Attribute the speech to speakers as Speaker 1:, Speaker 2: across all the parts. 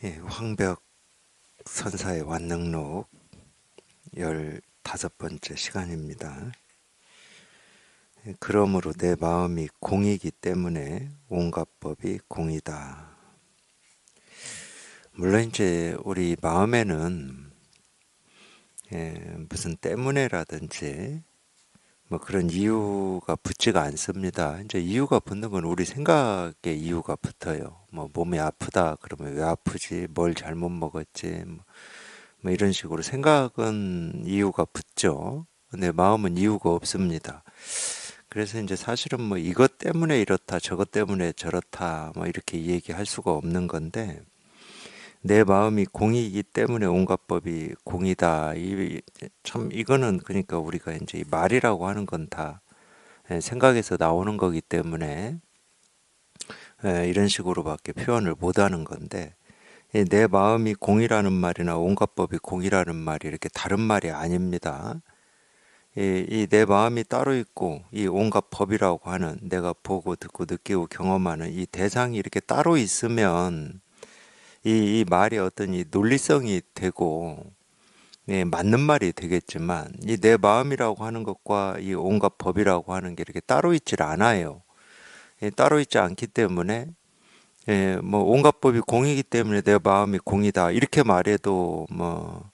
Speaker 1: 황벽 선사의 완능록 15번째 시간입니다. 그러므로 내 마음이 공이기 때문에 온갖 법이 공이다. 물론 이제 우리 마음에는 무슨 때문에라든지 뭐 그런 이유가 붙지가 않습니다. 이제 이유가 붙는 건 우리 생각에 이유가 붙어요. 뭐 몸이 아프다 그러면 왜 아프지? 뭘 잘못 먹었지? 뭐 이런 식으로 생각은 이유가 붙죠. 근데 마음은 이유가 없습니다. 그래서 이제 사실은 뭐 이것 때문에 이렇다, 저것 때문에 저렇다, 뭐 이렇게 얘기할 수가 없는 건데, 내 마음이 공이기 때문에 온갖 법이 공이다. 참 이거는 그러니까 우리가 이제 이 말이라고 하는 건 다 생각에서 나오는 거기 때문에 이런 식으로밖에 표현을 못 하는 건데, 내 마음이 공이라는 말이나 온갖 법이 공이라는 말이 이렇게 다른 말이 아닙니다. 이 내 마음이 따로 있고 이 온갖 법이라고 하는 내가 보고 듣고 느끼고 경험하는 이 대상이 이렇게 따로 있으면 이 말이 어떤 이 논리성이 되고 맞는 말이 되겠지만 이 내 마음이라고 하는 것과 이 온갖 법이라고 하는 게 이렇게 따로 있질 않아요. 따로 있지 않기 때문에 뭐 온갖 법이 공이기 때문에 내 마음이 공이다 이렇게 말해도 뭐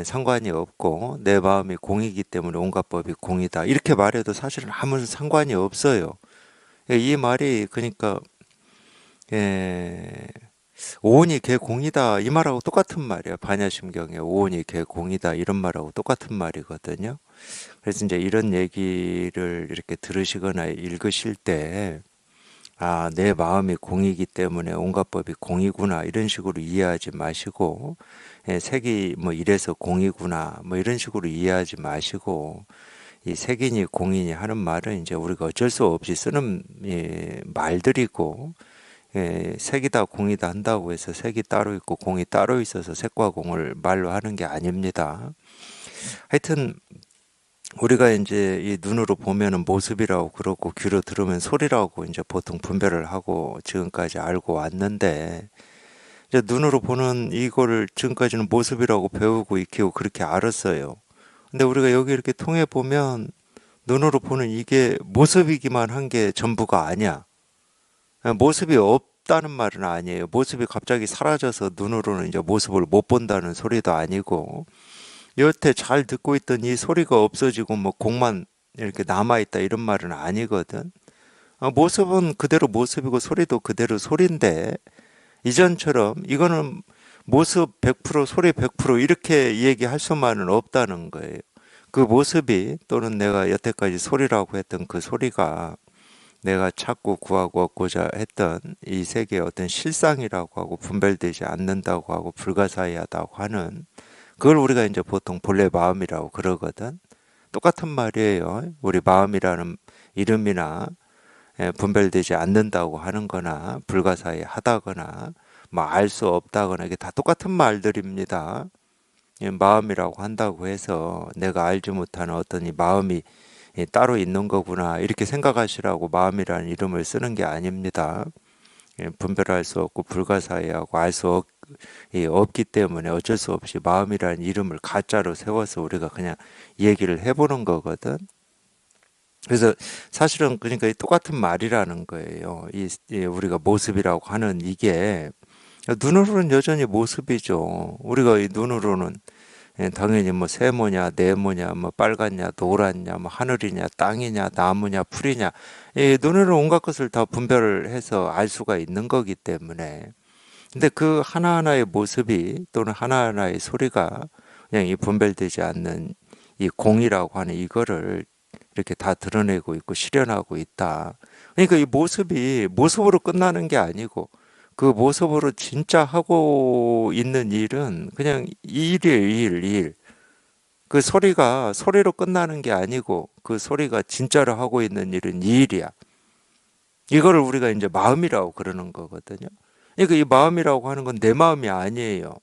Speaker 1: 상관이 없고 내 마음이 공이기 때문에 온갖 법이 공이다 이렇게 말해도 사실은 아무 상관이 없어요. 이 말이 그러니까 예, 오온이 개공이다 이 말하고 똑같은 말이야. 반야심경에 오온이 개공이다 이런 말하고 똑같은 말이거든요. 그래서 이제 이런 얘기를 이렇게 들으시거나 읽으실 때 아, 내 마음이 공이기 때문에 온갖 법이 공이구나 이런 식으로 이해하지 마시고 색이 뭐 이래서 공이구나 뭐 이런 식으로 이해하지 마시고 이 색이니 공이니 하는 말은 이제 우리가 어쩔 수 없이 쓰는 말들이고 색이다 공이다 한다고 해서 색이 따로 있고 공이 따로 있어서 색과 공을 말로 하는 게 아닙니다. 하여튼 우리가 이제 이 눈으로 보면은 모습이라고 그러고 귀로 들으면 소리라고 이제 보통 분별을 하고 지금까지 알고 왔는데 이제 눈으로 보는 이거를 지금까지는 모습이라고 배우고 익히고 그렇게 알았어요. 근데 우리가 여기 이렇게 통해 보면 눈으로 보는 이게 모습이기만 한 게 전부가 아니야. 모습이 없다는 말은 아니에요. 모습이 갑자기 사라져서 눈으로는 이제 모습을 못 본다는 소리도 아니고 여태 잘 듣고 있던 이 소리가 없어지고 뭐 공만 이렇게 남아있다 이런 말은 아니거든. 모습은 그대로 모습이고 소리도 그대로 소리인데 이전처럼 이거는 모습 100% 소리 100% 이렇게 얘기할 수만은 없다는 거예요. 그 모습이 또는 내가 여태까지 소리라고 했던 그 소리가 내가 찾고 구하고 얻고자 했던 이 세계의 어떤 실상이라고 하고 분별되지 않는다고 하고 불가사의하다고 하는 그걸 우리가 이제 보통 본래 마음이라고 그러거든. 똑같은 말이에요. 우리 마음이라는 이름이나 분별되지 않는다고 하는 거나 불가사의하다거나 뭐 알 수 없다거나 이게 다 똑같은 말들입니다. 마음이라고 한다고 해서 내가 알지 못하는 어떤 이 마음이 따로 있는 거구나 이렇게 생각하시라고 마음이라는 이름을 쓰는 게 아닙니다. 분별할 수 없고 불가사의하고 알 수 없기 때문에 어쩔 수 없이 마음이라는 이름을 가짜로 세워서 우리가 그냥 얘기를 해보는 거거든. 그래서 사실은 그러니까 똑같은 말이라는 거예요. 우리가 모습이라고 하는 이게 눈으로는 여전히 모습이죠. 우리가 이 눈으로는 당연히 뭐 세모냐, 네모냐, 뭐 빨갛냐, 노랗냐, 뭐 하늘이냐, 땅이냐, 나무냐, 풀이냐, 눈으로 온갖 것을 다 분별을 해서 알 수가 있는 거기 때문에. 근데 그 하나하나의 모습이 또는 하나하나의 소리가 그냥 이 분별되지 않는 이 공이라고 하는 이거를 이렇게 다 드러내고 있고 실현하고 있다. 그러니까 이 모습이 모습으로 끝나는 게 아니고 그 모습으로 진짜 하고 있는 일은 그냥 일이에요, 일. 그 소리가 소리로 끝나는 게 아니고 그 소리가 진짜로 하고 있는 일은 이 일이야. 이거를 우리가 이제 마음이라고 그러는 거거든요. 그러니까 이 마음이라고 하는 건 내 마음이 아니에요.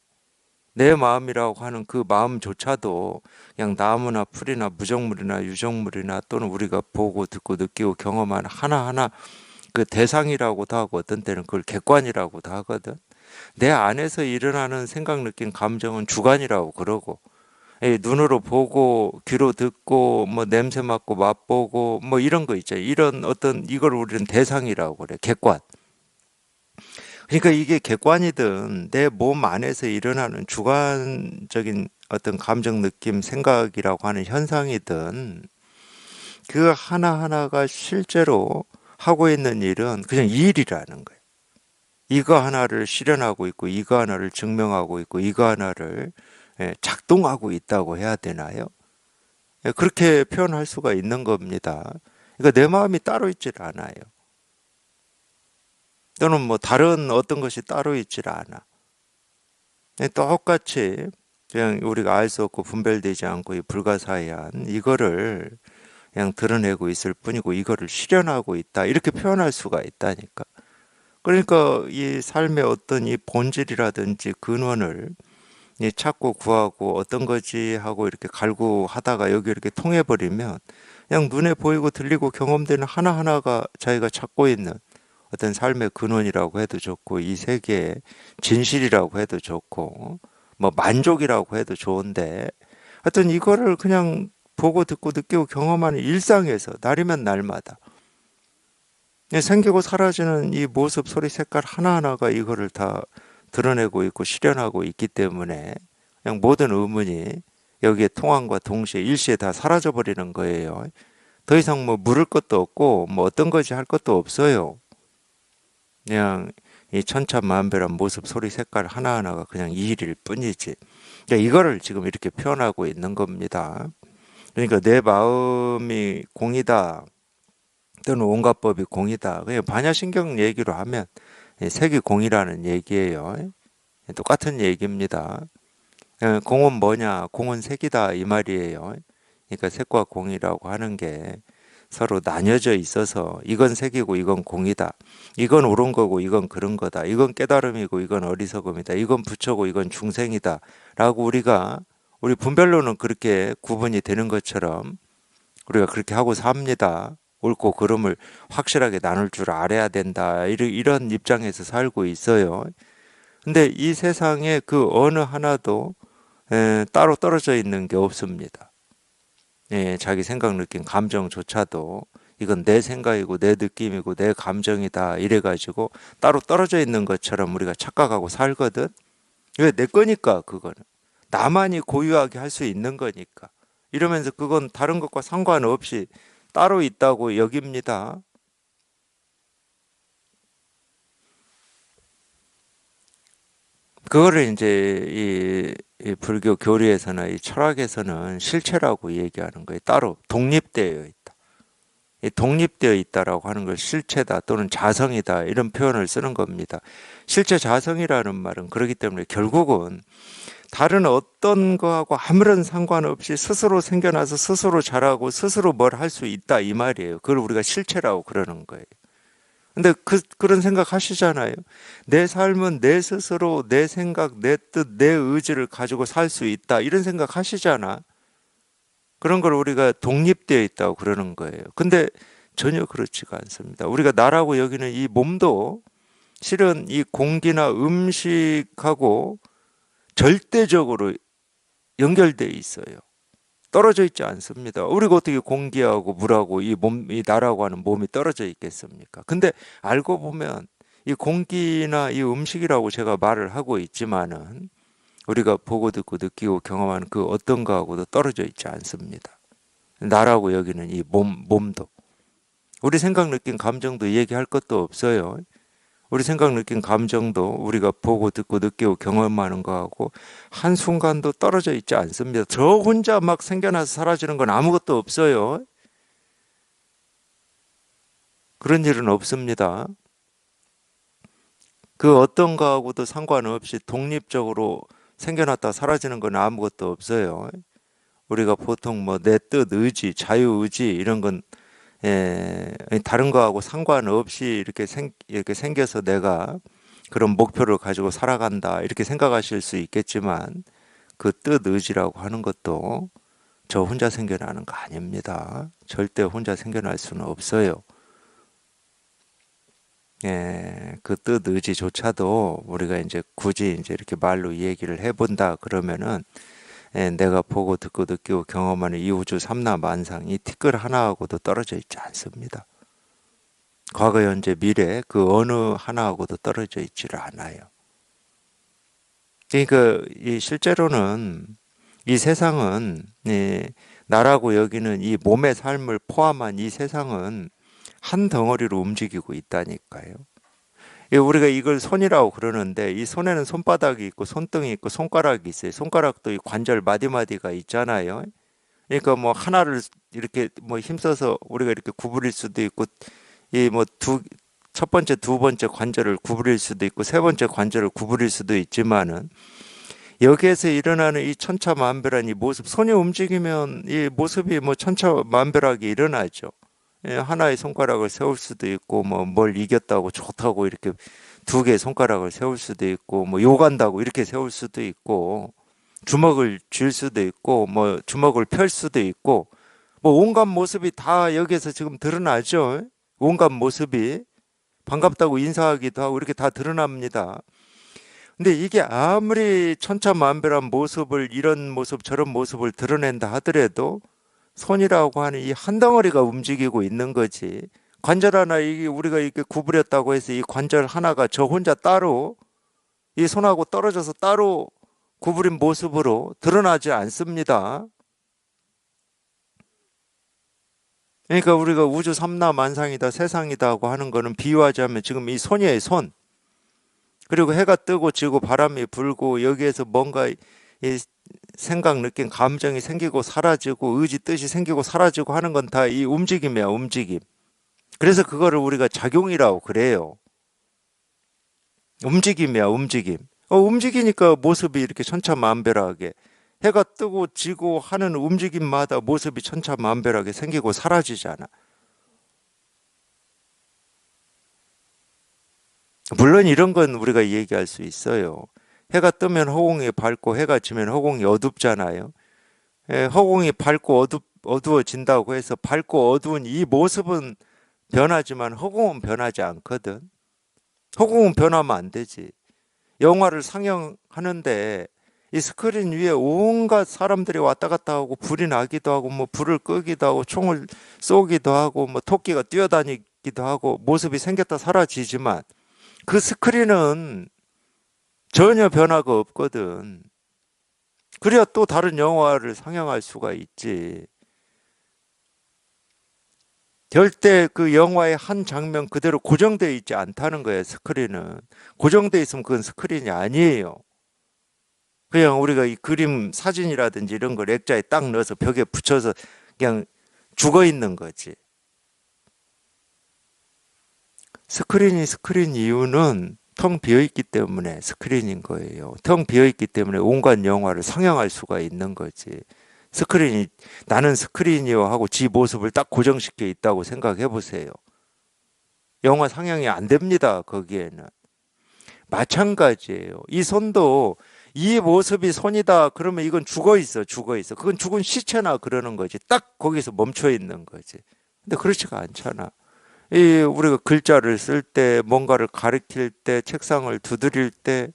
Speaker 1: 내 마음이라고 하는 그 마음조차도 그냥 나무나 풀이나 무정물이나 유정물이나 또는 우리가 보고 듣고 느끼고 경험하는 하나하나 그 대상이라고도 하고 어떤 때는 그걸 객관이라고도 하거든. 내 안에서 일어나는 생각, 느낌, 감정은 주관이라고 그러고, 눈으로 보고 귀로 듣고 뭐 냄새 맡고 맛보고 뭐 이런 거 있죠. 이런 어떤 이걸 우리는 대상이라고 그래. 객관. 그러니까 이게 객관이든 내 몸 안에서 일어나는 주관적인 어떤 감정, 느낌, 생각이라고 하는 현상이든 그 하나하나가 실제로 하고 있는 일은 그냥 일이라는 거예요. 이거 하나를 실현하고 있고 이거 하나를 증명하고 있고 이거 하나를 작동하고 있다고 해야 되나요? 그렇게 표현할 수가 있는 겁니다. 그러니까 내 마음이 따로 있질 않아요. 또는 뭐 다른 어떤 것이 따로 있질 않아. 똑같이 그냥 우리가 알 수 없고 분별되지 않고 이 불가사의한 이거를 그냥 드러내고 있을 뿐이고 이거를 실현하고 있다. 이렇게 표현할 수가 있다니까. 그러니까 이 삶의 어떤 이 본질이라든지 근원을 찾고 구하고 어떤 거지 하고 이렇게 갈구하다가 여기 이렇게 통해버리면 그냥 눈에 보이고 들리고 경험되는 하나하나가 자기가 찾고 있는 어떤 삶의 근원이라고 해도 좋고 이 세계의 진실이라고 해도 좋고 뭐 만족이라고 해도 좋은데 하여튼 이거를 그냥 보고 듣고 느끼고 경험하는 일상에서 날이면 날마다 생기고 사라지는 이 모습, 소리, 색깔 하나하나가 이거를 다 드러내고 있고 실현하고 있기 때문에 그냥 모든 의문이 여기에 통함과 동시에 일시에 다 사라져 버리는 거예요. 더 이상 뭐 물을 것도 없고 뭐 어떤 거지 할 것도 없어요. 그냥 이 천차만별한 모습, 소리, 색깔 하나하나가 그냥 이 일일 뿐이지. 그러니까 이거를 지금 이렇게 표현하고 있는 겁니다. 그러니까 내 마음이 공이다 또는 온갖 법이 공이다. 그냥 반야신경 얘기로 하면 색이 공이라는 얘기예요. 똑같은 얘기입니다. 공은 뭐냐? 공은 색이다 이 말이에요. 그러니까 색과 공이라고 하는 게 서로 나뉘어져 있어서 이건 색이고 이건 공이다. 이건 옳은 거고 이건 그른 거다. 이건 깨달음이고 이건 어리석음이다. 이건 부처고 이건 중생이다. 라고 우리 분별로는 그렇게 구분이 되는 것처럼 우리가 그렇게 하고 삽니다. 옳고 그름을 확실하게 나눌 줄 알아야 된다. 이런 입장에서 살고 있어요. 근데 이 세상에 그 어느 하나도 따로 떨어져 있는 게 없습니다. 자기 생각, 느낌, 감정조차도 이건 내 생각이고 내 느낌이고 내 감정이다 이래가지고 따로 떨어져 있는 것처럼 우리가 착각하고 살거든. 왜 내 거니까 그거는 나만이 고유하게 할 수 있는 거니까 이러면서 그건 다른 것과 상관없이 따로 있다고 여깁니다. 그거를 이제 이 불교 교리에서나 이 철학에서는 실체라고 얘기하는 거예요. 따로 독립되어 있다. 이 독립되어 있다라고 하는 걸 실체다 또는 자성이다 이런 표현을 쓰는 겁니다. 실체 자성이라는 말은 그렇기 때문에 결국은 다른 어떤 거하고 아무런 상관없이 스스로 생겨나서 스스로 자라고 스스로 뭘 할 수 있다 이 말이에요. 그걸 우리가 실체라고 그러는 거예요. 근데 그런 생각 하시잖아요. 내 삶은 내 스스로 내 생각, 내 뜻, 내 의지를 가지고 살 수 있다. 이런 생각 하시잖아. 그런 걸 우리가 독립되어 있다고 그러는 거예요. 근데 전혀 그렇지가 않습니다. 우리가 나라고 여기는 이 몸도 실은 이 공기나 음식하고 절대적으로 연결되어 있어요. 떨어져 있지 않습니다. 우리가 어떻게 공기하고 물하고 이 나라고 하는 몸이 떨어져 있겠습니까? 근데 알고 보면 이 공기나 이 음식이라고 제가 말을 하고 있지만은 우리가 보고 듣고 느끼고 경험하는 그 어떤 거하고도 떨어져 있지 않습니다. 나라고 여기는 이 몸도. 우리 생각, 느낀 감정도 얘기할 것도 없어요. 우리 생각, 느낀 감정도 우리가 보고 듣고 느끼고 경험하는 거하고 한순간도 떨어져 있지 않습니다. 저 혼자 막 생겨나서 사라지는 건 아무것도 없어요. 그런 일은 없습니다. 그 어떤 거하고도 상관없이 독립적으로 생겨났다 사라지는 건 아무것도 없어요. 우리가 보통 뭐 내 뜻, 의지, 자유의지 이런 건 다른 거하고 상관없이 이렇게 생겨서 내가 그런 목표를 가지고 살아간다 이렇게 생각하실 수 있겠지만 그 뜻 의지라고 하는 것도 저 혼자 생겨나는 거 아닙니다. 절대 혼자 생겨날 수는 없어요. 그 뜻 의지조차도 우리가 이제 굳이 이제 이렇게 말로 얘기를 해본다 그러면은 내가 보고 듣고 느끼고 경험하는 이 우주 삼라만상 이 티끌 하나하고도 떨어져 있지 않습니다. 과거, 현재, 미래 그 어느 하나하고도 떨어져 있지를 않아요. 그러니까 이 실제로는 이 세상은 나라고 여기는 이 몸의 삶을 포함한 이 세상은 한 덩어리로 움직이고 있다니까요. 우리가 이걸 손이라고 그러는데 이 손에는 손바닥이 있고 손등이 있고 손가락이 있어요. 손가락도 이 관절 마디마디가 있잖아요. 그러니까 뭐 하나를 이렇게 뭐 힘써서 우리가 이렇게 구부릴 수도 있고 이 뭐 첫 번째, 두 번째 관절을 구부릴 수도 있고 세 번째 관절을 구부릴 수도 있지만은 여기에서 일어나는 이 천차만별한 이 모습, 손이 움직이면 이 모습이 뭐 천차만별하게 일어나죠. 하나의 손가락을 세울 수도 있고 뭐 뭘 이겼다고 좋다고 이렇게 두 개의 손가락을 세울 수도 있고 뭐 욕한다고 이렇게 세울 수도 있고 주먹을 쥘 수도 있고 뭐 주먹을 펼 수도 있고 뭐 온갖 모습이 다 여기에서 지금 드러나죠. 온갖 모습이 반갑다고 인사하기도 하고 이렇게 다 드러납니다. 근데 이게 아무리 천차만별한 모습을 이런 모습 저런 모습을 드러낸다 하더라도 손이라고 하는 이 한 덩어리가 움직이고 있는 거지. 관절 하나 이게 우리가 이렇게 구부렸다고 해서 이 관절 하나가 저 혼자 따로 이 손하고 떨어져서 따로 구부린 모습으로 드러나지 않습니다. 그러니까 우리가 우주 삼라만상이다 세상이다 하고 하는 거는 비유하자면 지금 이 손이에요, 손. 그리고 해가 뜨고 지고 바람이 불고 여기에서 뭔가 이 생각, 느낌, 감정이 생기고 사라지고 의지, 뜻이 생기고 사라지고 하는 건 다 이 움직임이야, 움직임. 그래서 그거를 우리가 작용이라고 그래요. 움직임이야, 움직임. 움직이니까 모습이 이렇게 천차만별하게 해가 뜨고 지고 하는 움직임마다 모습이 천차만별하게 생기고 사라지잖아. 물론 이런 건 우리가 얘기할 수 있어요. 해가 뜨면 허공이 밝고 해가 지면 허공이 어둡잖아요. 허공이 밝고 어두워진다고 해서 밝고 어두운 이 모습은 변하지만 허공은 변하지 않거든. 허공은 변하면 안 되지. 영화를 상영하는데 이 스크린 위에 온갖 사람들이 왔다 갔다 하고 불이 나기도 하고 뭐 불을 끄기도 하고 총을 쏘기도 하고 뭐 토끼가 뛰어다니기도 하고 모습이 생겼다 사라지지만 그 스크린은 전혀 변화가 없거든. 그래야 또 다른 영화를 상영할 수가 있지. 절대 그 영화의 한 장면 그대로 고정되어 있지 않다는 거예요, 스크린은. 고정되어 있으면 그건 스크린이 아니에요. 그냥 우리가 이 그림, 사진이라든지 이런 걸 액자에 딱 넣어서 벽에 붙여서 그냥 죽어 있는 거지. 스크린이 스크린 이유는 텅 비어있기 때문에 스크린인 거예요. 텅 비어있기 때문에 온갖 영화를 상영할 수가 있는 거지. 스크린이 나는 스크린이요 하고 지 모습을 딱 고정시켜 있다고 생각해 보세요. 영화 상영이 안 됩니다. 거기에는. 마찬가지예요. 이 손도 이 모습이 손이다 그러면 이건 죽어 있어. 죽어 있어. 그건 죽은 시체나 그러는 거지. 딱 거기서 멈춰 있는 거지. 근데 그렇지가 않잖아. 이 우리가 글자를 쓸 때, 뭔가를 가리킬 때, 책상을 두드릴 때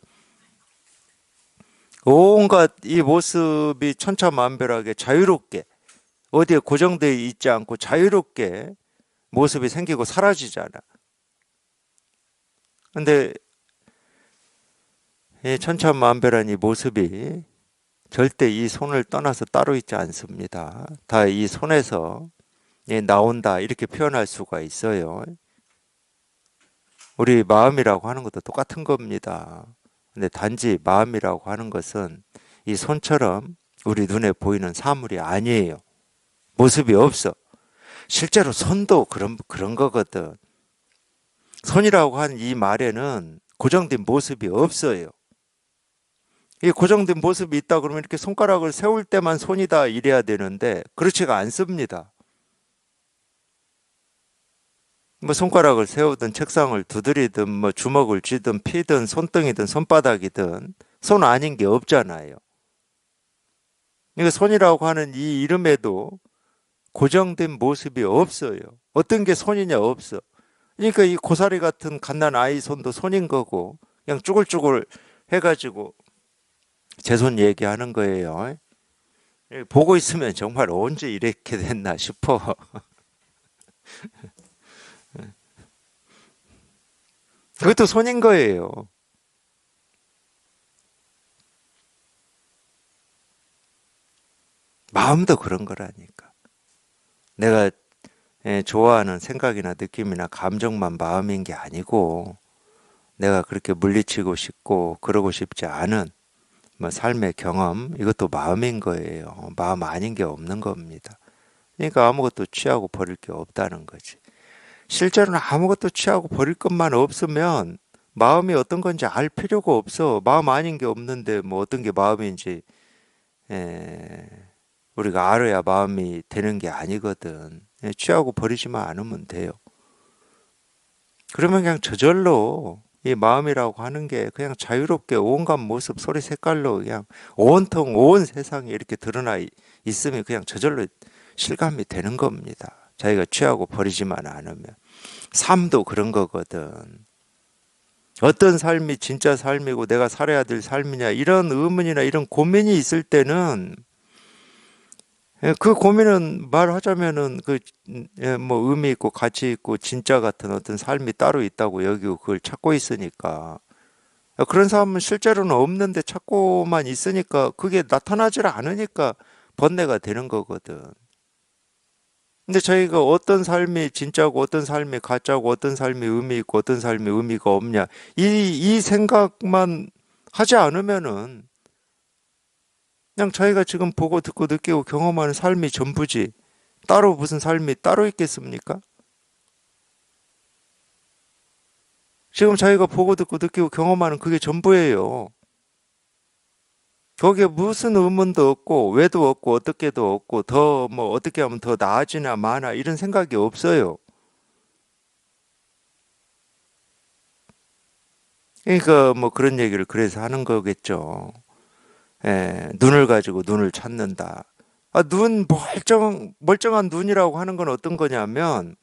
Speaker 1: 온갖 이 모습이 천차만별하게 자유롭게 어디에 고정되어 있지 않고 자유롭게 모습이 생기고 사라지잖아. 근데 이 천차만별한 이 모습이 절대 이 손을 떠나서 따로 있지 않습니다. 다 이 손에서 나온다 이렇게 표현할 수가 있어요. 우리 마음이라고 하는 것도 똑같은 겁니다. 근데 단지 마음이라고 하는 것은 이 손처럼 우리 눈에 보이는 사물이 아니에요. 모습이 없어. 실제로 손도 그런 거거든. 손이라고 하는 이 말에는 고정된 모습이 없어요. 이 고정된 모습이 있다 그러면 이렇게 손가락을 세울 때만 손이다 이래야 되는데 그렇지가 않습니다. 뭐 손가락을 세우든 책상을 두드리든 뭐 주먹을 쥐든 피든 손등이든 손바닥이든 손 아닌 게 없잖아요. 그러니까 손이라고 하는 이 이름에도 고정된 모습이 없어요. 어떤 게 손이냐 없어. 그러니까 이 고사리 같은 갓난 아이 손도 손인 거고, 그냥 쭈글쭈글 해가지고 제 손 얘기하는 거예요. 보고 있으면 정말 언제 이렇게 됐나 싶어. 그것도 손인 거예요. 마음도 그런 거라니까. 내가 좋아하는 생각이나 느낌이나 감정만 마음인 게 아니고, 내가 그렇게 물리치고 싶고 그러고 싶지 않은 뭐 삶의 경험, 이것도 마음인 거예요. 마음 아닌 게 없는 겁니다. 그러니까 아무것도 취하고 버릴 게 없다는 거지. 실제로는 아무것도 취하고 버릴 것만 없으면 마음이 어떤 건지 알 필요가 없어. 마음 아닌 게 없는데 뭐 어떤 게 마음인지 에, 우리가 알아야 마음이 되는 게 아니거든. 취하고 버리지만 않으면 돼요. 그러면 그냥 저절로 이 마음이라고 하는 게 그냥 자유롭게 온갖 모습, 소리, 색깔로 그냥 온통 온 세상에 이렇게 드러나 있으면 그냥 저절로 실감이 되는 겁니다. 자기가 취하고 버리지만 않으면. 삶도 그런 거거든. 어떤 삶이 진짜 삶이고 내가 살아야 될 삶이냐 이런 의문이나 이런 고민이 있을 때는 그 고민은 말하자면은 뭐 의미 있고 가치 있고 진짜 같은 어떤 삶이 따로 있다고 여기고 그걸 찾고 있으니까 그런 사람은 실제로는 없는데 찾고만 있으니까 그게 나타나질 않으니까 번뇌가 되는 거거든. 근데 저희가 어떤 삶이 진짜고 어떤 삶이 가짜고 어떤 삶이 의미 있고 어떤 삶이 의미가 없냐 이 생각만 하지 않으면은 그냥 저희가 지금 보고 듣고 느끼고 경험하는 삶이 전부지 따로 무슨 삶이 따로 있겠습니까? 지금 자기가 보고 듣고 느끼고 경험하는 그게 전부예요. 거기에 무슨 의문도 없고 왜도 없고 어떻게도 없고 더 뭐 어떻게 하면 더 나아지나 마나 이런 생각이 없어요. 그러니까 뭐 그런 얘기를 그래서 하는 거겠죠. 눈을 가지고 눈을 찾는다. 눈 멀쩡한 눈이라고 하는 건 어떤 거냐면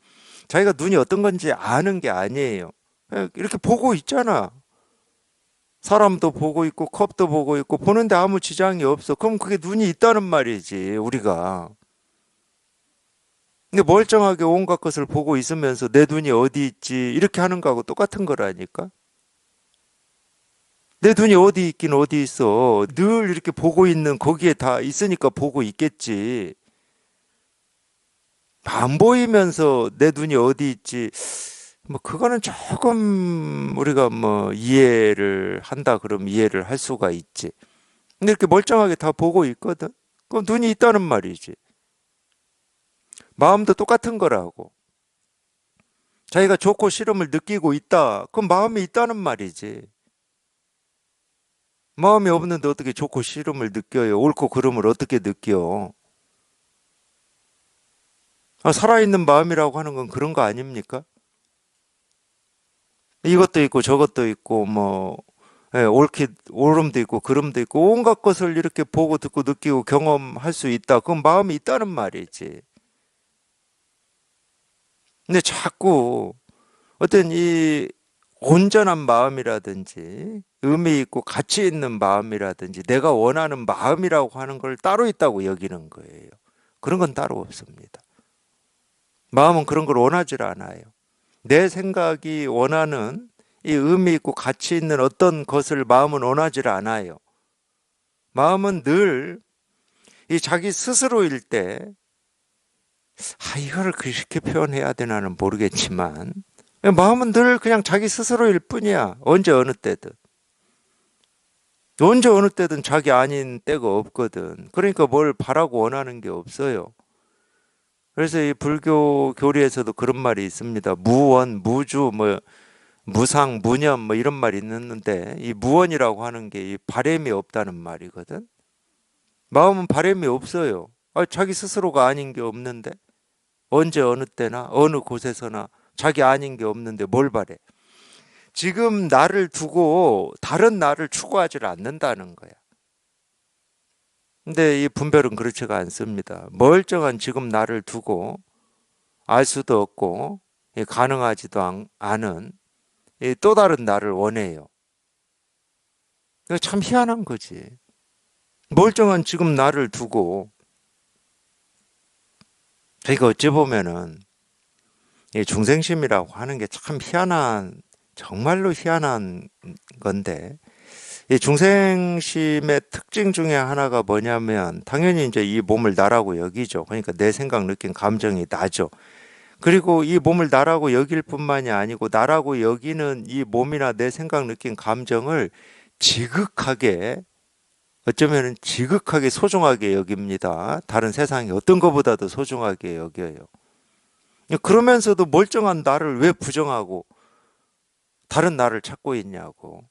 Speaker 1: 자기가 눈이 어떤 건지 아는 게 아니에요. 이렇게 보고 있잖아. 사람도 보고 있고 컵도 보고 있고 보는데 아무 지장이 없어. 그럼 그게 눈이 있다는 말이지, 우리가. 근데 멀쩡하게 온갖 것을 보고 있으면서 내 눈이 어디 있지 이렇게 하는 거하고 똑같은 거라니까. 내 눈이 어디 있긴 어디 있어. 늘 이렇게 보고 있는 거기에 다 있으니까 보고 있겠지. 안 보이면서 내 눈이 어디 있지. 뭐 그거는 조금 우리가 뭐 이해를 한다 그러면 이해를 할 수가 있지. 근데 이렇게 멀쩡하게 다 보고 있거든. 그럼 눈이 있다는 말이지. 마음도 똑같은 거라고. 자기가 좋고 싫음을 느끼고 있다. 그럼 마음이 있다는 말이지. 마음이 없는데 어떻게 좋고 싫음을 느껴요? 옳고 그름을 어떻게 느껴? 살아있는 마음이라고 하는 건 그런 거 아닙니까? 이것도 있고 저것도 있고 뭐 옳음도 있고 그름도 있고 온갖 것을 이렇게 보고 듣고 느끼고 경험할 수 있다. 그건 마음이 있다는 말이지. 근데 자꾸 어떤 이 온전한 마음이라든지 의미 있고 가치 있는 마음이라든지 내가 원하는 마음이라고 하는 걸 따로 있다고 여기는 거예요. 그런 건 따로 없습니다. 마음은 그런 걸 원하지 않아요. 내 생각이 원하는 이 의미 있고 가치 있는 어떤 것을 마음은 원하지 않아요. 마음은 늘 이 자기 스스로일 때, 이거를 그렇게 표현해야 되나는 모르겠지만, 마음은 늘 그냥 자기 스스로일 뿐이야. 언제 어느 때든. 언제 어느 때든 자기 아닌 때가 없거든. 그러니까 뭘 바라고 원하는 게 없어요. 그래서 이 불교 교리에서도 그런 말이 있습니다. 무원, 무주, 뭐 무상, 무념 뭐 이런 말이 있는데 이 무원이라고 하는 게 이 바램이 없다는 말이거든. 마음은 바램이 없어요. 자기 스스로가 아닌 게 없는데 언제 어느 때나 어느 곳에서나 자기 아닌 게 없는데 뭘 바래? 지금 나를 두고 다른 나를 추구하지 않는다는 거야. 근데 이 분별은 그렇지가 않습니다. 멀쩡한 지금 나를 두고 알 수도 없고 가능하지도 않은 또 다른 나를 원해요. 이거 참 희한한 거지. 멀쩡한 지금 나를 두고, 그러니까 어찌 보면은 이 중생심이라고 하는 게 참 희한한, 정말로 희한한 건데, 이 중생심의 특징 중에 하나가 뭐냐면 당연히 이제 이 몸을 나라고 여기죠. 그러니까 내 생각, 느낌, 감정이 나죠. 그리고 이 몸을 나라고 여길 뿐만이 아니고 나라고 여기는 이 몸이나 내 생각, 느낌, 감정을 지극하게, 어쩌면 지극하게 소중하게 여깁니다. 다른 세상이 어떤 것보다도 소중하게 여겨요. 그러면서도 멀쩡한 나를 왜 부정하고 다른 나를 찾고 있냐고.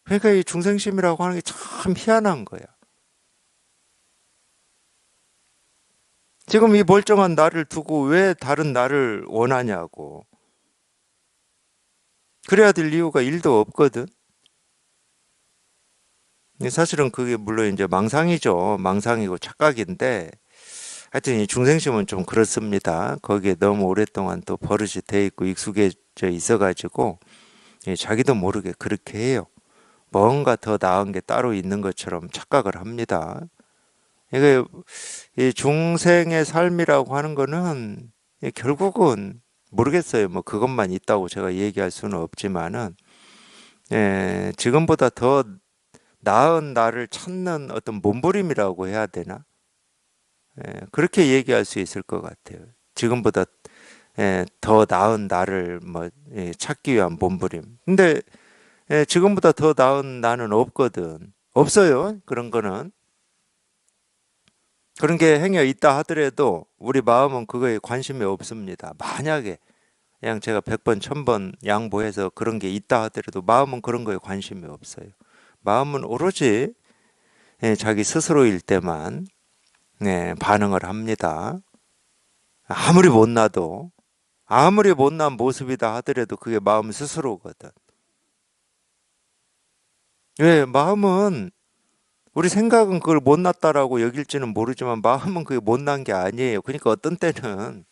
Speaker 1: 그러니까 이 중생심이라고 하는 게 참 희한한 거야. 지금 이 멀쩡한 나를 두고 왜 다른 나를 원하냐고. 그래야 될 이유가 일도 없거든. 사실은 그게 물론 이제 망상이죠. 망상이고 착각인데, 하여튼 이 중생심은 좀 그렇습니다. 거기에 너무 오랫동안 또 버릇이 돼 있고 익숙해져 있어가지고 자기도 모르게 그렇게 해요. 뭔가 더 나은 게 따로 있는 것처럼 착각을 합니다. 이게 이 중생의 삶이라고 하는 거는 결국은 모르겠어요. 뭐 그것만 있다고 제가 얘기할 수는 없지만은 지금보다 더 나은 나를 찾는 어떤 몸부림이라고 해야 되나? 그렇게 얘기할 수 있을 것 같아요. 지금보다 더 나은 나를 뭐 찾기 위한 몸부림. 근데 지금보다 더 나은 나는 없거든. 없어요. 그런 거는. 그런 게 행여 있다 하더라도 우리 마음은 그거에 관심이 없습니다. 만약에 그냥 제가 100번, 1000번 양보해서 그런 게 있다 하더라도 마음은 그런 거에 관심이 없어요. 마음은 오로지 자기 스스로일 때만 반응을 합니다. 아무리 못나도, 아무리 못난 모습이다 하더라도 그게 마음 스스로거든. 왜? 마음은, 우리 생각은 그걸 못났다라고 여길지는 모르지만 마음은 그게 못난 게 아니에요. 그러니까 어떤 때는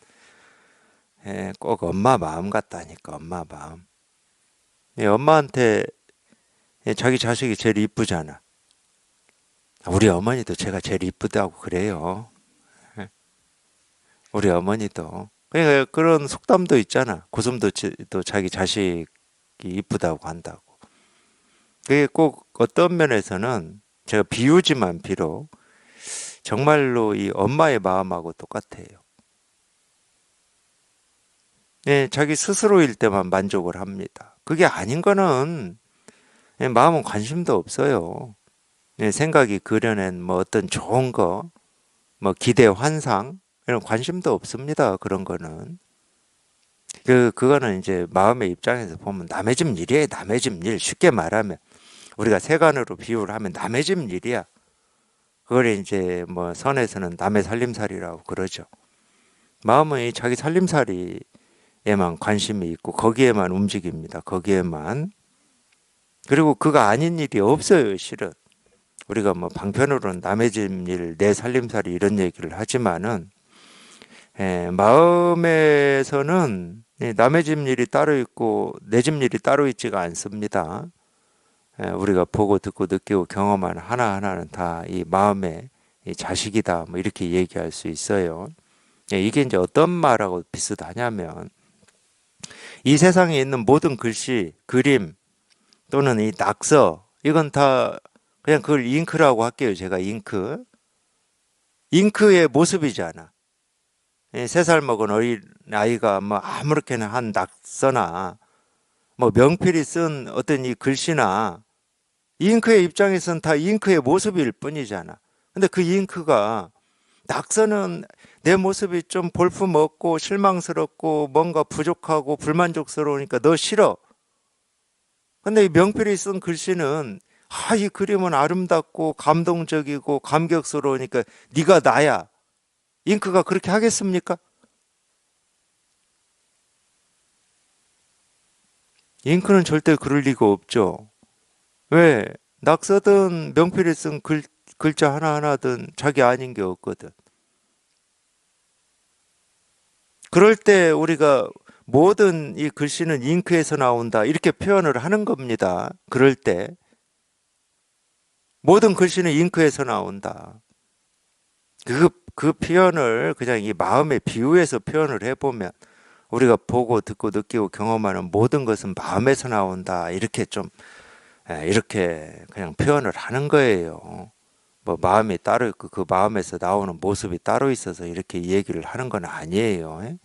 Speaker 1: 꼭 엄마 마음 같다니까, 엄마 마음. 엄마한테 자기 자식이 제일 이쁘잖아. 우리 어머니도 제가 제일 이쁘다고 그래요. 우리 어머니도. 그러니까 그런 속담도 있잖아. 고슴도치도 자기 자식이 이쁘다고 한다고. 그게 꼭 어떤 면에서는 제가 비유지만 비록 정말로 이 엄마의 마음하고 똑같아요. 자기 스스로일 때만 만족을 합니다. 그게 아닌 거는 마음은 관심도 없어요. 생각이 그려낸 뭐 어떤 좋은 거, 뭐 기대, 환상 이런 관심도 없습니다. 그런 거는. 그거는 이제 마음의 입장에서 보면 남의 집 일이에요. 남의 집 일. 쉽게 말하면 우리가 세간으로 비유를 하면 남의 집 일이야. 그걸 이제 뭐 선에서는 남의 살림살이라고 그러죠. 마음은 이 자기 살림살이에만 관심이 있고 거기에만 움직입니다. 거기에만. 그리고 그거 아닌 일이 없어요, 실은. 우리가 뭐 방편으로는 남의 집 일, 내 살림살이 이런 얘기를 하지만은 마음에서는 남의 집 일이 따로 있고 내 집 일이 따로 있지가 않습니다. 우리가 보고 듣고 느끼고 경험하는 하나하나는 다 이 마음의 이 자식이다. 뭐 이렇게 얘기할 수 있어요. 이게 이제 어떤 말하고 비슷하냐면 이 세상에 있는 모든 글씨, 그림 또는 이 낙서 이건 다 그냥 그걸 잉크라고 할게요. 제가 잉크. 잉크의 모습이잖아. 3살 먹은 어린 아이가 뭐 아무렇게나 한 낙서나 뭐 명필이 쓴 어떤 이 글씨나 잉크의 입장에서는 다 잉크의 모습일 뿐이잖아. 근데 그 잉크가 낙서는 내 모습이 좀 볼품없고 실망스럽고 뭔가 부족하고 불만족스러우니까 너 싫어. 근데 이 명필이 쓴 글씨는 이 그림은 아름답고 감동적이고 감격스러우니까 네가 나야. 잉크가 그렇게 하겠습니까? 잉크는 절대 그럴 리가 없죠. 왜? 낙서든 명필이 쓴 글자 하나하나든 자기 아닌 게 없거든. 그럴 때 우리가 모든 이 글씨는 잉크에서 나온다 이렇게 표현을 하는 겁니다. 그럴 때 모든 글씨는 잉크에서 나온다. 그 표현을 그냥 이 마음의 비유해서 표현을 해보면 우리가 보고 듣고 느끼고 경험하는 모든 것은 마음에서 나온다. 이렇게 좀 이렇게 그냥 표현을 하는 거예요. 뭐 마음이 따로 있고 그 마음에서 나오는 모습이 따로 있어서 이렇게 얘기를 하는 건 아니에요.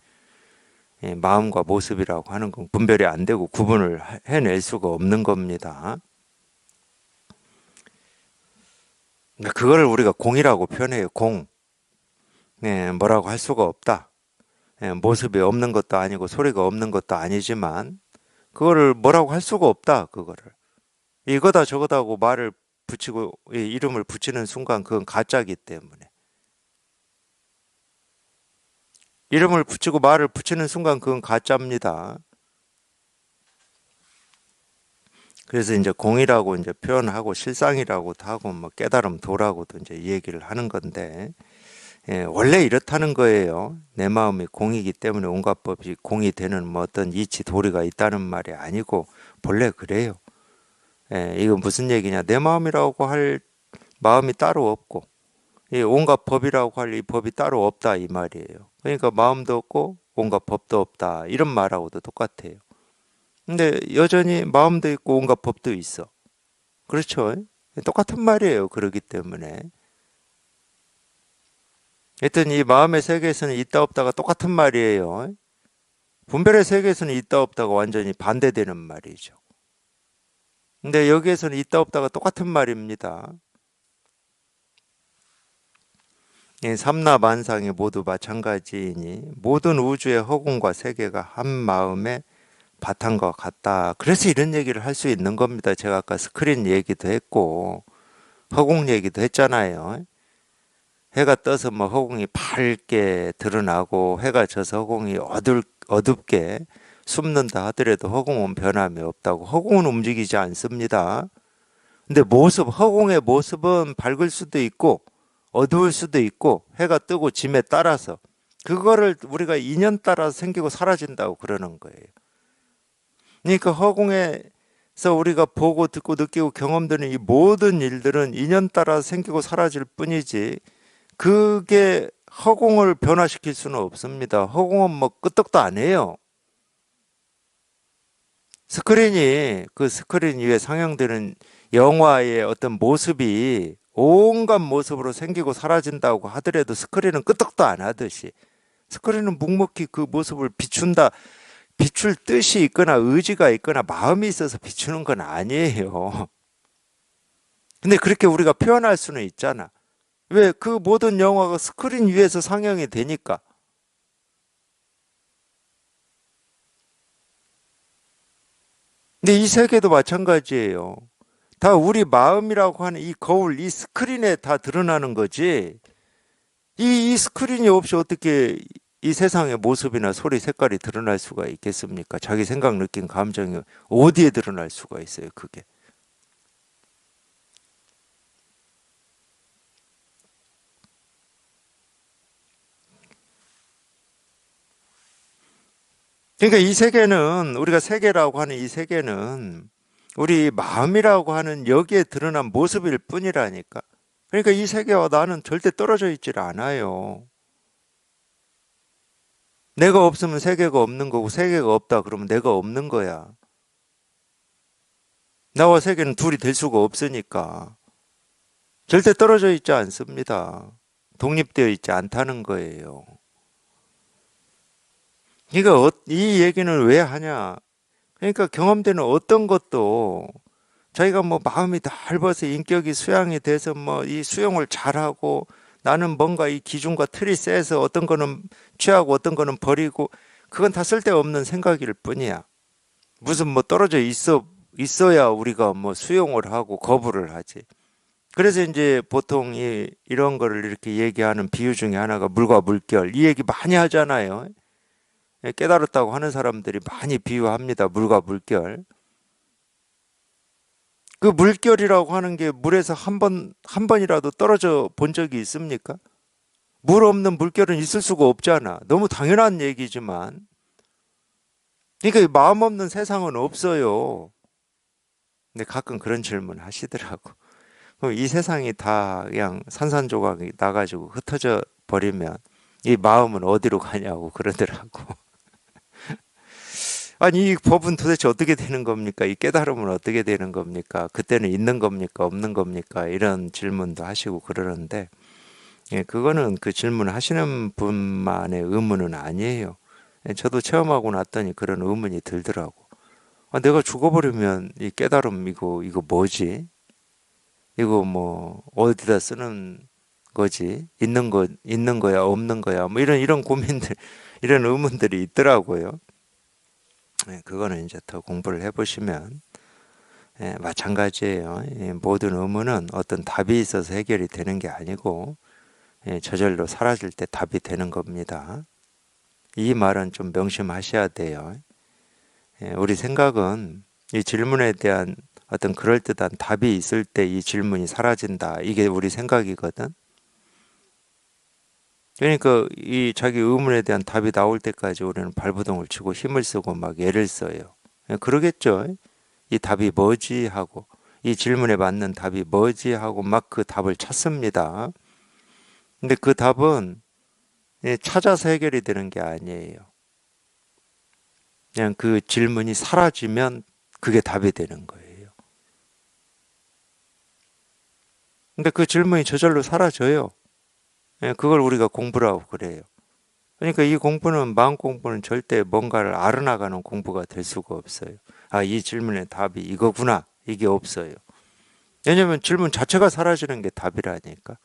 Speaker 1: 마음과 모습이라고 하는 건 분별이 안 되고 구분을 해낼 수가 없는 겁니다. 그거를 우리가 공이라고 표현해요. 공. 뭐라고 할 수가 없다. 모습이 없는 것도 아니고 소리가 없는 것도 아니지만 그거를 뭐라고 할 수가 없다. 그거를 이거다 저거다고 말을 붙이고 이름을 붙이는 순간 그건 가짜기 때문에 이름을 붙이고 말을 붙이는 순간 그건 가짜입니다. 그래서 이제 공이라고 이제 표현하고 실상이라고도 하고 뭐 깨달음 도라고도 이제 얘기를 하는 건데 원래 이렇다는 거예요. 내 마음이 공이기 때문에 온갖 법이 공이 되는 뭐 어떤 이치 도리가 있다는 말이 아니고 본래 그래요. 이거 무슨 얘기냐? 내 마음이라고 할 마음이 따로 없고 이 온갖 법이라고 할 이 법이 따로 없다 이 말이에요. 그러니까 마음도 없고 온갖 법도 없다 이런 말하고도 똑같아요. 근데 여전히 마음도 있고 온갖 법도 있어. 그렇죠? 똑같은 말이에요. 그러기 때문에 하여튼 이 마음의 세계에서는 있다 없다가 똑같은 말이에요. 분별의 세계에서는 있다 없다가 완전히 반대되는 말이죠. 근데 여기에서는 있다 없다가 똑같은 말입니다. 삼라만상이 모두 마찬가지이니 모든 우주의 허공과 세계가 한 마음의 바탕과 같다. 그래서 이런 얘기를 할 수 있는 겁니다. 제가 아까 스크린 얘기도 했고 허공 얘기도 했잖아요. 해가 떠서 뭐 허공이 밝게 드러나고 해가 져서 허공이 어둡게 숨는다 하더라도 허공은 변함이 없다고. 허공은 움직이지 않습니다. 근데 허공의 모습은 밝을 수도 있고 어두울 수도 있고 해가 뜨고 짐에 따라서 그거를 우리가 인연 따라서 생기고 사라진다고 그러는 거예요. 그러니까 허공에서 우리가 보고 듣고 느끼고 경험되는 이 모든 일들은 인연 따라 생기고 사라질 뿐이지 그게 허공을 변화시킬 수는 없습니다. 허공은 뭐 끄떡도 안 해요. 그 스크린 위에 상영되는 영화의 어떤 모습이 온갖 모습으로 생기고 사라진다고 하더라도 스크린은 끄떡도 안 하듯이 스크린은 묵묵히 그 모습을 비춘다. 비출 뜻이 있거나 의지가 있거나 마음이 있어서 비추는 건 아니에요. 근데 그렇게 우리가 표현할 수는 있잖아. 왜? 그 모든 영화가 스크린 위에서 상영이 되니까. 근데 이 세계도 마찬가지예요. 다 우리 마음이라고 하는 이 거울, 이 스크린에 다 드러나는 거지. 이 스크린이 없이 어떻게 이 세상의 모습이나 소리, 색깔이 드러날 수가 있겠습니까? 자기 생각, 느낀 감정이 어디에 드러날 수가 있어요, 그게. 그러니까 이 세계는, 우리가 세계라고 하는 이 세계는 우리 마음이라고 하는 여기에 드러난 모습일 뿐이라니까. 그러니까 이 세계와 나는 절대 떨어져 있질 않아요. 내가 없으면 세계가 없는 거고 세계가 없다 그러면 내가 없는 거야. 나와 세계는 둘이 될 수가 없으니까. 절대 떨어져 있지 않습니다. 독립되어 있지 않다는 거예요. 그러니까 이 얘기는 왜 하냐? 그러니까 경험되는 어떤 것도 자기가 뭐 마음이 넓어서 인격이 수양이 돼서 뭐 이 수용을 잘하고 나는 뭔가 이 기준과 틀이 세서 어떤 거는 취하고 어떤 거는 버리고 그건 다 쓸데없는 생각일 뿐이야. 무슨 뭐 떨어져 있어야 우리가 뭐 수용을 하고 거부를 하지. 그래서 이제 보통 이런 거를 이렇게 얘기하는 비유 중에 하나가 물과 물결. 이 얘기 많이 하잖아요. 깨달았다고 하는 사람들이 많이 비유합니다. 물과 물결. 그 물결이라고 하는 게 물에서 한 번이라도 떨어져 본 적이 있습니까? 물 없는 물결은 있을 수가 없잖아. 너무 당연한 얘기지만. 그러니까 이 마음 없는 세상은 없어요. 근데 가끔 그런 질문 하시더라고. 그럼 이 세상이 다 그냥 산산조각이 나가지고 흩어져 버리면 이 마음은 어디로 가냐고 그러더라고. 아니, 이 법은 도대체 어떻게 되는 겁니까? 이 깨달음은 어떻게 되는 겁니까? 그때는 있는 겁니까? 없는 겁니까? 이런 질문도 하시고 그러는데, 예, 그거는 그 질문 하시는 분만의 의문은 아니에요. 예, 저도 체험하고 났더니 그런 의문이 들더라고. 아, 내가 죽어버리면 이 깨달음 이거 뭐지? 이거 뭐 어디다 쓰는 거지? 있는 거야, 없는 거야? 뭐 이런 고민들, 이런 의문들이 있더라고요. 예, 그거는 이제 더 공부를 해보시면 예, 마찬가지예요. 예, 모든 의문은 어떤 답이 있어서 해결이 되는 게 아니고 예, 저절로 사라질 때 답이 되는 겁니다. 이 말은 좀 명심하셔야 돼요. 예, 우리 생각은 이 질문에 대한 어떤 그럴듯한 답이 있을 때 이 질문이 사라진다. 이게 우리 생각이거든. 그러니까 이 자기 의문에 대한 답이 나올 때까지 우리는 발버둥을 치고 힘을 쓰고 막 애를 써요. 예, 그러겠죠. 이 답이 뭐지 하고 이 질문에 맞는 답이 뭐지 하고 막 그 답을 찾습니다. 근데 그 답은 찾아서 해결이 되는 게 아니에요. 그냥 그 질문이 사라지면 그게 답이 되는 거예요. 근데 그 질문이 저절로 사라져요. 그걸 우리가 공부라고 그래요. 그러니까 이 공부는, 마음 공부는 절대 뭔가를 알아나가는 공부가 될 수가 없어요. 아, 이 질문의 답이 이거구나. 이게 없어요. 왜냐하면 질문 자체가 사라지는 게 답이라니까.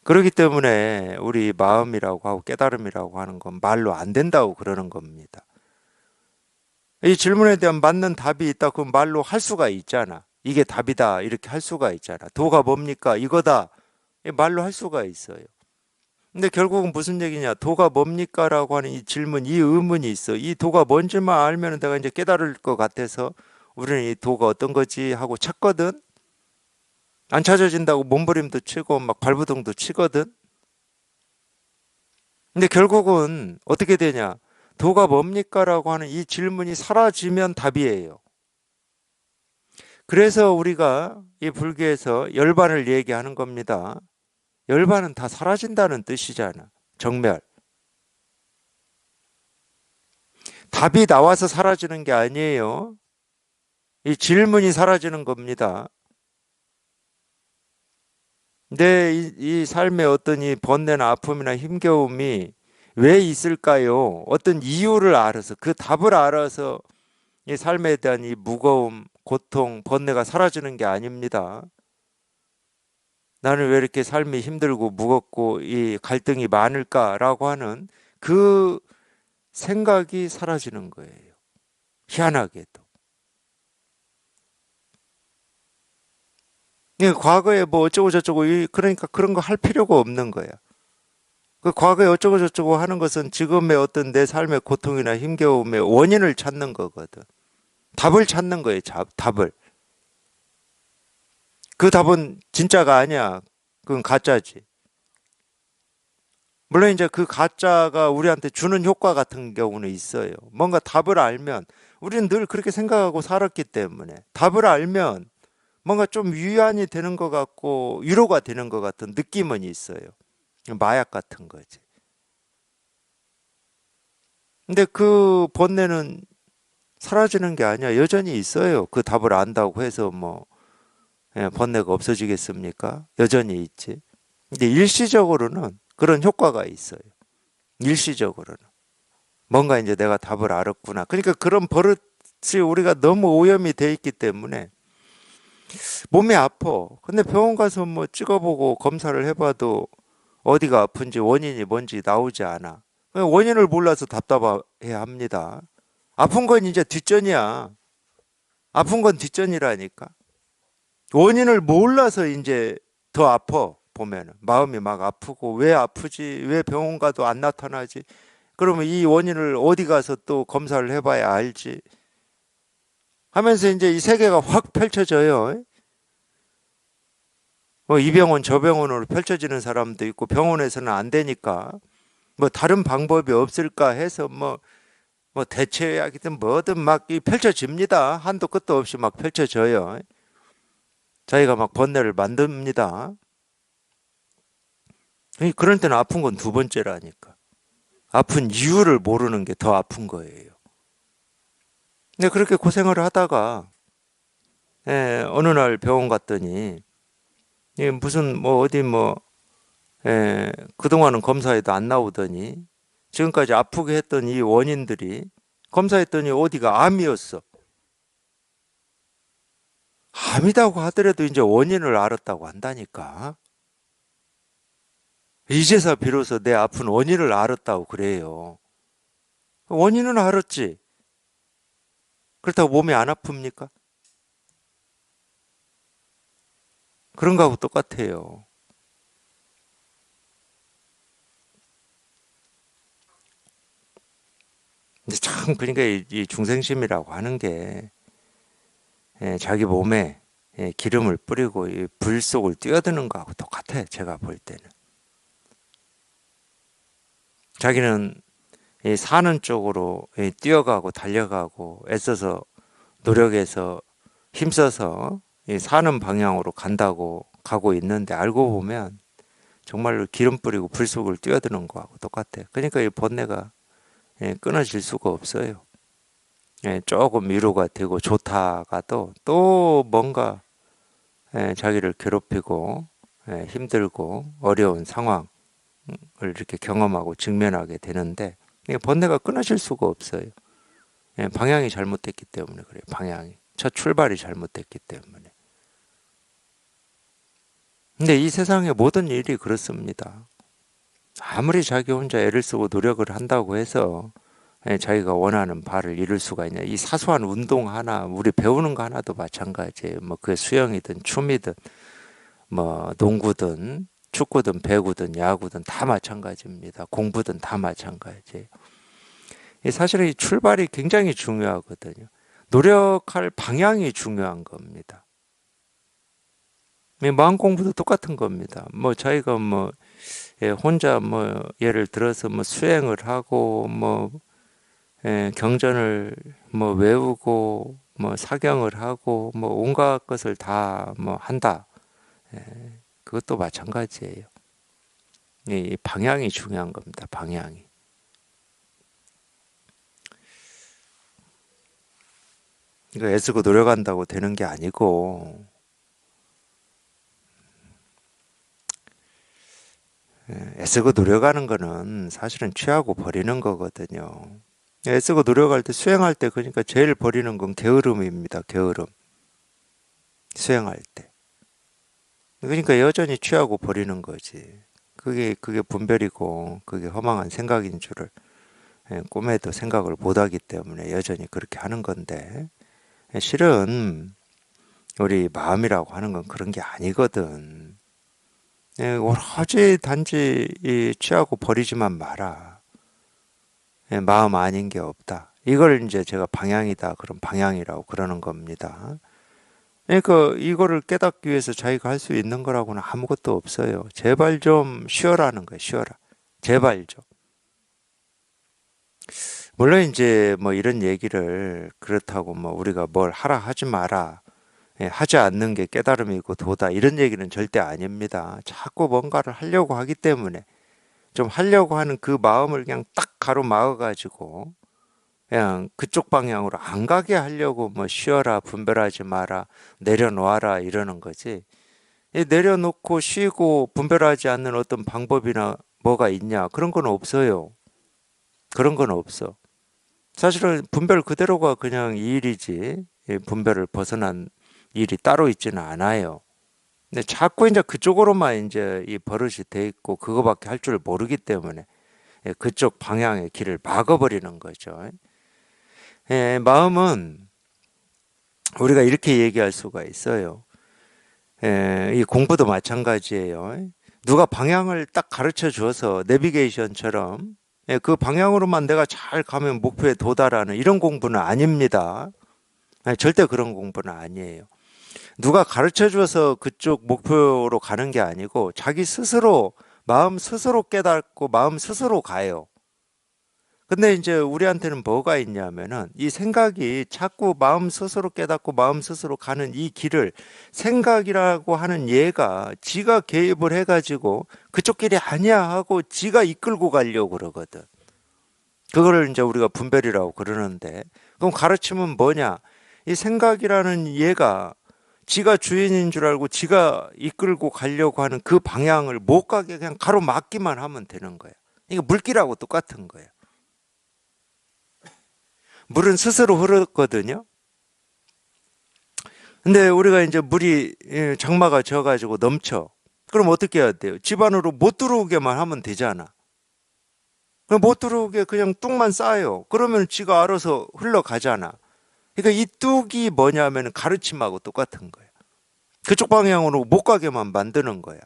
Speaker 1: 그렇기 때문에 우리 마음이라고 하고 깨달음이라고 하는 건 말로 안 된다고 그러는 겁니다. 이 질문에 대한 맞는 답이 있다. 그럼 말로 할 수가 있잖아. 이게 답이다. 이렇게 할 수가 있잖아. 도가 뭡니까? 이거다. 말로 할 수가 있어요. 근데 결국은 무슨 얘기냐? 도가 뭡니까? 라고 하는 이 질문, 이 의문이 있어. 이 도가 뭔지만 알면 내가 이제 깨달을 것 같아서 우리는 이 도가 어떤 거지 하고 찾거든? 안 찾아진다고 몸부림도 치고 막 발버둥도 치거든? 근데 결국은 어떻게 되냐? 도가 뭡니까? 라고 하는 이 질문이 사라지면 답이에요. 그래서 우리가 이 불교에서 열반을 얘기하는 겁니다. 열반은 다 사라진다는 뜻이잖아. 정멸. 답이 나와서 사라지는 게 아니에요. 이 질문이 사라지는 겁니다. 이 삶의 어떤 이 번뇌나 아픔이나 힘겨움이 왜 있을까요? 어떤 이유를 알아서, 그 답을 알아서 이 삶에 대한 이 무거움, 고통, 번뇌가 사라지는 게 아닙니다. 나는 왜 이렇게 삶이 힘들고 무겁고 이 갈등이 많을까라고 하는 그 생각이 사라지는 거예요. 희한하게도. 과거에 뭐 어쩌고 저쩌고 그러니까 그런 거 할 필요가 없는 거야. 그 과거에 어쩌고 저쩌고 하는 것은 지금의 어떤 내 삶의 고통이나 힘겨움의 원인을 찾는 거거든. 답을 찾는 거예요. 답을. 그 답은 진짜가 아니야. 그건 가짜지. 물론 이제 그 가짜가 우리한테 주는 효과 같은 경우는 있어요. 뭔가 답을 알면 우리는 늘 그렇게 생각하고 살았기 때문에 답을 알면 뭔가 좀 위안이 되는 것 같고 위로가 되는 것 같은 느낌은 있어요. 마약 같은 거지. 근데 그 번뇌는 사라지는 게 아니야. 여전히 있어요. 그 답을 안다고 해서 뭐 번뇌가 없어지겠습니까? 여전히 있지. 근데 일시적으로는 그런 효과가 있어요. 일시적으로는. 뭔가 이제 내가 답을 알았구나. 그러니까 그런 버릇이 우리가 너무 오염이 돼 있기 때문에 몸이 아파. 근데 병원 가서 뭐 찍어보고 검사를 해봐도 어디가 아픈지 원인이 뭔지 나오지 않아. 원인을 몰라서 답답해 합니다. 아픈 건 이제 뒷전이야. 아픈 건 뒷전이라니까. 원인을 몰라서 이제 더 아파. 보면은 마음이 막 아프고 왜 아프지? 왜 병원 가도 안 나타나지? 그러면 이 원인을 어디 가서 또 검사를 해봐야 알지? 하면서 이제 이 세계가 확 펼쳐져요. 뭐 이 병원 저 병원으로 펼쳐지는 사람도 있고 병원에서는 안 되니까 뭐 다른 방법이 없을까 해서 뭐 대체약이든 뭐든 막 이 펼쳐집니다. 한도 끝도 없이 막 펼쳐져요. 자기가 막 번뇌를 만듭니다. 그럴 때는 아픈 건 두 번째라니까. 아픈 이유를 모르는 게 더 아픈 거예요. 근데 그렇게 고생을 하다가 어느 날 병원 갔더니 무슨 뭐 어디 뭐 그동안은 검사에도 안 나오더니 지금까지 아프게 했던 이 원인들이 검사했더니 어디가 암이었어. 암이라고 하더라도 이제 원인을 알았다고 한다니까. 이제서 비로소 내 아픈 원인을 알았다고 그래요. 원인은 알았지. 그렇다고 몸이 안 아픕니까? 그런 거하고 똑같아요. 근데 참 그러니까 이 중생심이라고 하는 게 자기 몸에 기름을 뿌리고 이 불 속을 뛰어드는 거하고 똑같아요. 제가 볼 때는. 자기는 사는 쪽으로 뛰어가고 달려가고 애써서 노력해서 힘써서 사는 방향으로 간다고 가고 있는데 알고 보면 정말로 기름 뿌리고 불 속을 뛰어드는 거하고 똑같아요. 그러니까 이 번뇌가 끊어질 수가 없어요. 조금 위로가 되고 좋다가도 또 뭔가 자기를 괴롭히고 힘들고 어려운 상황을 이렇게 경험하고 직면하게 되는데 이게 번뇌가 끊어질 수가 없어요. 방향이 잘못됐기 때문에 그래요. 방향이. 첫 출발이 잘못됐기 때문에. 근데 이 세상의 모든 일이 그렇습니다. 아무리 자기 혼자 애를 쓰고 노력을 한다고 해서 자기가 원하는 바를 이룰 수가 있냐. 이 사소한 운동 하나, 우리 배우는 거 하나도 마찬가지예요. 뭐 그게 수영이든 춤이든 뭐 농구든 축구든 배구든 야구든 다 마찬가지입니다. 공부든 다 마찬가지예요. 사실은 이 출발이 굉장히 중요하거든요. 노력할 방향이 중요한 겁니다. 마음 공부도 똑같은 겁니다. 뭐 자기가 뭐 혼자 뭐 예를 들어서 뭐 수행을 하고 뭐 경전을 뭐 외우고 뭐 사경을 하고 뭐 온갖 것을 다 뭐 한다. 그것도 마찬가지예요. 이 방향이 중요한 겁니다. 방향이. 이거 애쓰고 노력한다고 되는 게 아니고 애쓰고 노력하는 거는 사실은 취하고 버리는 거거든요. 애쓰고 노력할 때 수행할 때 그러니까 제일 버리는 건 게으름입니다. 게으름. 수행할 때. 그러니까 여전히 취하고 버리는 거지. 그게 분별이고 그게 허망한 생각인 줄을 꿈에도 생각을 못하기 때문에 여전히 그렇게 하는 건데 실은 우리 마음이라고 하는 건 그런 게 아니거든. 오로지 단지 취하고 버리지만 마라. 마음 아닌 게 없다. 이걸 이제 제가 방향이다. 그런 방향이라고 그러는 겁니다. 그러니까 이거를 깨닫기 위해서 자기가 할 수 있는 거라고는 아무것도 없어요. 제발 좀 쉬어라는 거예요. 쉬어라. 제발 좀. 물론 이제 뭐 이런 얘기를 그렇다고 뭐 우리가 뭘 하라 하지 마라. 하지 않는 게 깨달음이고 도다. 이런 얘기는 절대 아닙니다. 자꾸 뭔가를 하려고 하기 때문에 좀 하려고 하는 그 마음을 그냥 딱 가로막아가지고 그냥 그쪽 방향으로 안 가게 하려고 뭐 쉬어라, 분별하지 마라, 내려놓아라 이러는 거지. 내려놓고 쉬고 분별하지 않는 어떤 방법이나 뭐가 있냐? 그런 건 없어요. 그런 건 없어. 사실은 분별 그대로가 그냥 이 일이지. 분별을 벗어난 일이 따로 있지는 않아요. 근데 자꾸 이제 그쪽으로만 이제 이 버릇이 돼 있고 그거밖에 할 줄 모르기 때문에 그쪽 방향의 길을 막아버리는 거죠. 마음은 우리가 이렇게 얘기할 수가 있어요. 이 공부도 마찬가지예요. 누가 방향을 딱 가르쳐 줘서 내비게이션처럼 그 방향으로만 내가 잘 가면 목표에 도달하는 이런 공부는 아닙니다. 절대 그런 공부는 아니에요. 누가 가르쳐 줘서 그쪽 목표로 가는 게 아니고 자기 스스로 마음 스스로 깨닫고 마음 스스로 가요. 근데 이제 우리한테는 뭐가 있냐면은 이 생각이 자꾸 마음 스스로 깨닫고 마음 스스로 가는 이 길을 생각이라고 하는 얘가 지가 개입을 해가지고 그쪽 길이 아니야 하고 지가 이끌고 가려고 그러거든. 그거를 이제 우리가 분별이라고 그러는데, 그럼 가르침은 뭐냐? 이 생각이라는 얘가 지가 주인인 줄 알고 지가 이끌고 가려고 하는 그 방향을 못 가게 그냥 가로막기만 하면 되는 거야. 이게 물길하고 똑같은 거야. 물은 스스로 흐르거든요. 근데 우리가 이제 물이 장마가 져가지고 넘쳐. 그럼 어떻게 해야 돼요? 집 안으로 못 들어오게만 하면 되잖아. 그럼 못 들어오게 그냥 뚝만 쌓아요. 그러면 지가 알아서 흘러가잖아. 그러니까 이 뚝이 뭐냐면 가르침하고 똑같은 거야. 그쪽 방향으로 못 가게만 만드는 거야.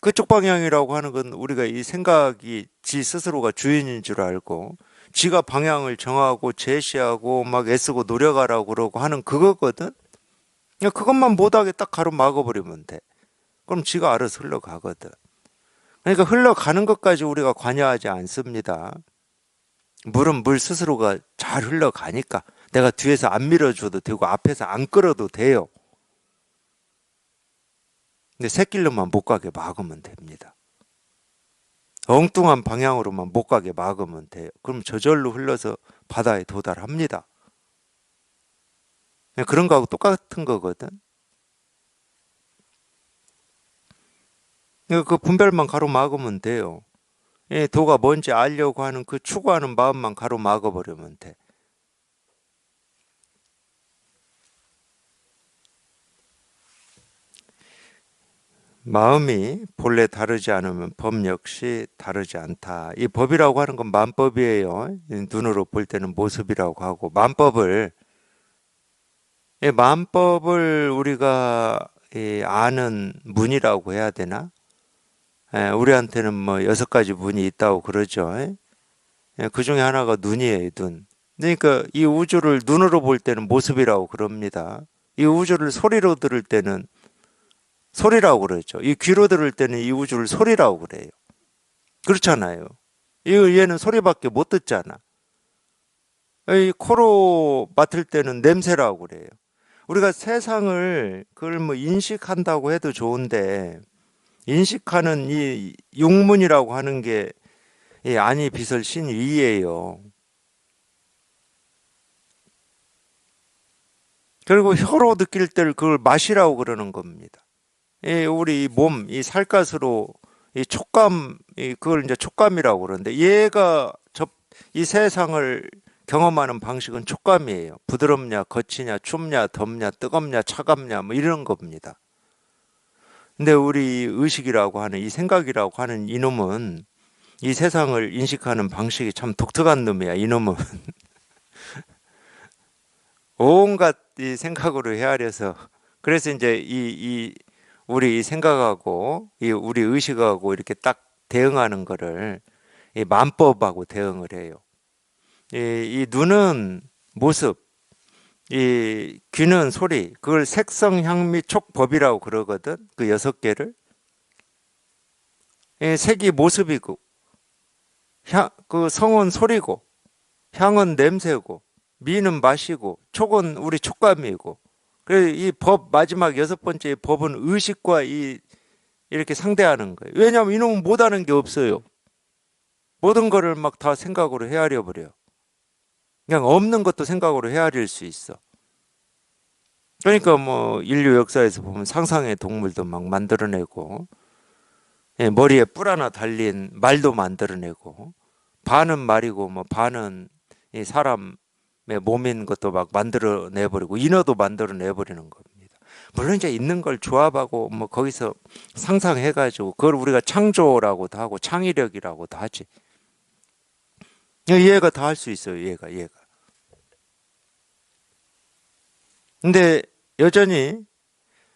Speaker 1: 그쪽 방향이라고 하는 건 우리가 이 생각이 지 스스로가 주인인 줄 알고 지가 방향을 정하고 제시하고 막 애쓰고 노력하라고 그러고 하는 그거거든. 그러니까 그것만 못하게 딱 가로막아버리면 돼. 그럼 지가 알아서 흘러가거든. 그러니까 흘러가는 것까지 우리가 관여하지 않습니다. 물은 물 스스로가 잘 흘러가니까 내가 뒤에서 안 밀어줘도 되고 앞에서 안 끌어도 돼요. 근데 새길로만 못 가게 막으면 됩니다. 엉뚱한 방향으로만 못 가게 막으면 돼요. 그럼 저절로 흘러서 바다에 도달합니다. 그런 거하고 똑같은 거거든. 그 분별만 가로막으면 돼요. 도가 뭔지 알려고 하는 그 추구하는 마음만 가로막아버리면 돼. 마음이 본래 다르지 않으면 법 역시 다르지 않다. 이 법이라고 하는 건 만법이에요. 눈으로 볼 때는 모습이라고 하고 만법을 우리가 아는 문이라고 해야 되나? 우리한테는 뭐 6가지 문이 있다고 그러죠. 그 중에 하나가 눈이에요, 눈. 그러니까 이 우주를 눈으로 볼 때는 모습이라고 그럽니다. 이 우주를 소리로 들을 때는 소리라고 그러죠. 이 귀로 들을 때는 이 우주를 소리라고 그래요. 그렇잖아요. 얘는 소리밖에 못 듣잖아. 이 코로 맡을 때는 냄새라고 그래요. 우리가 세상을 그걸 뭐 인식한다고 해도 좋은데 인식하는 이 육문이라고 하는 게 이 아니 빛을 신 위예요. 그리고 혀로 느낄 때를 그걸 맛이라고 그러는 겁니다. 우리 몸, 이 살갗으로 이 촉감, 그걸 이제 촉감이라고 그러는데 얘가 이 세상을 경험하는 방식은 촉감이에요. 부드럽냐, 거치냐, 춥냐, 덥냐, 뜨겁냐, 차갑냐, 뭐 이런 겁니다. 근데 우리 의식이라고 하는 이 생각이라고 하는 이놈은 이 세상을 인식하는 방식이 참 독특한 놈이야, 이놈은. 온갖 이 생각으로 헤아려서 그래서 이제 우리 이 생각하고 이 우리 의식하고 이렇게 딱 대응하는 거를 이 만법하고 대응을 해요. 이 눈은 모습, 이 귀는 소리, 그걸 색성, 향미, 촉법이라고 그러거든. 그 6개를. 색이 모습이고, 그 성은 소리고, 향은 냄새고, 미는 맛이고, 촉은 우리 촉감이고. 그래서 이 법 마지막 6번째 법은 의식과 이렇게 상대하는 거예요. 왜냐하면 이놈은 못하는 게 없어요. 모든 거를 막 다 생각으로 헤아려 버려. 그냥 없는 것도 생각으로 헤아릴 수 있어. 그러니까 뭐 인류 역사에서 보면 상상의 동물도 막 만들어내고, 머리에 뿔 하나 달린 말도 만들어내고, 반은 말이고 뭐 반은 이 사람의 몸인 것도 막 만들어내버리고 인어도 만들어내버리는 겁니다. 물론 이제 있는 걸 조합하고 뭐 거기서 상상해가지고 그걸 우리가 창조라고도 하고 창의력이라고도 하지. 얘가 다 할 수 있어요. 얘가. 근데 여전히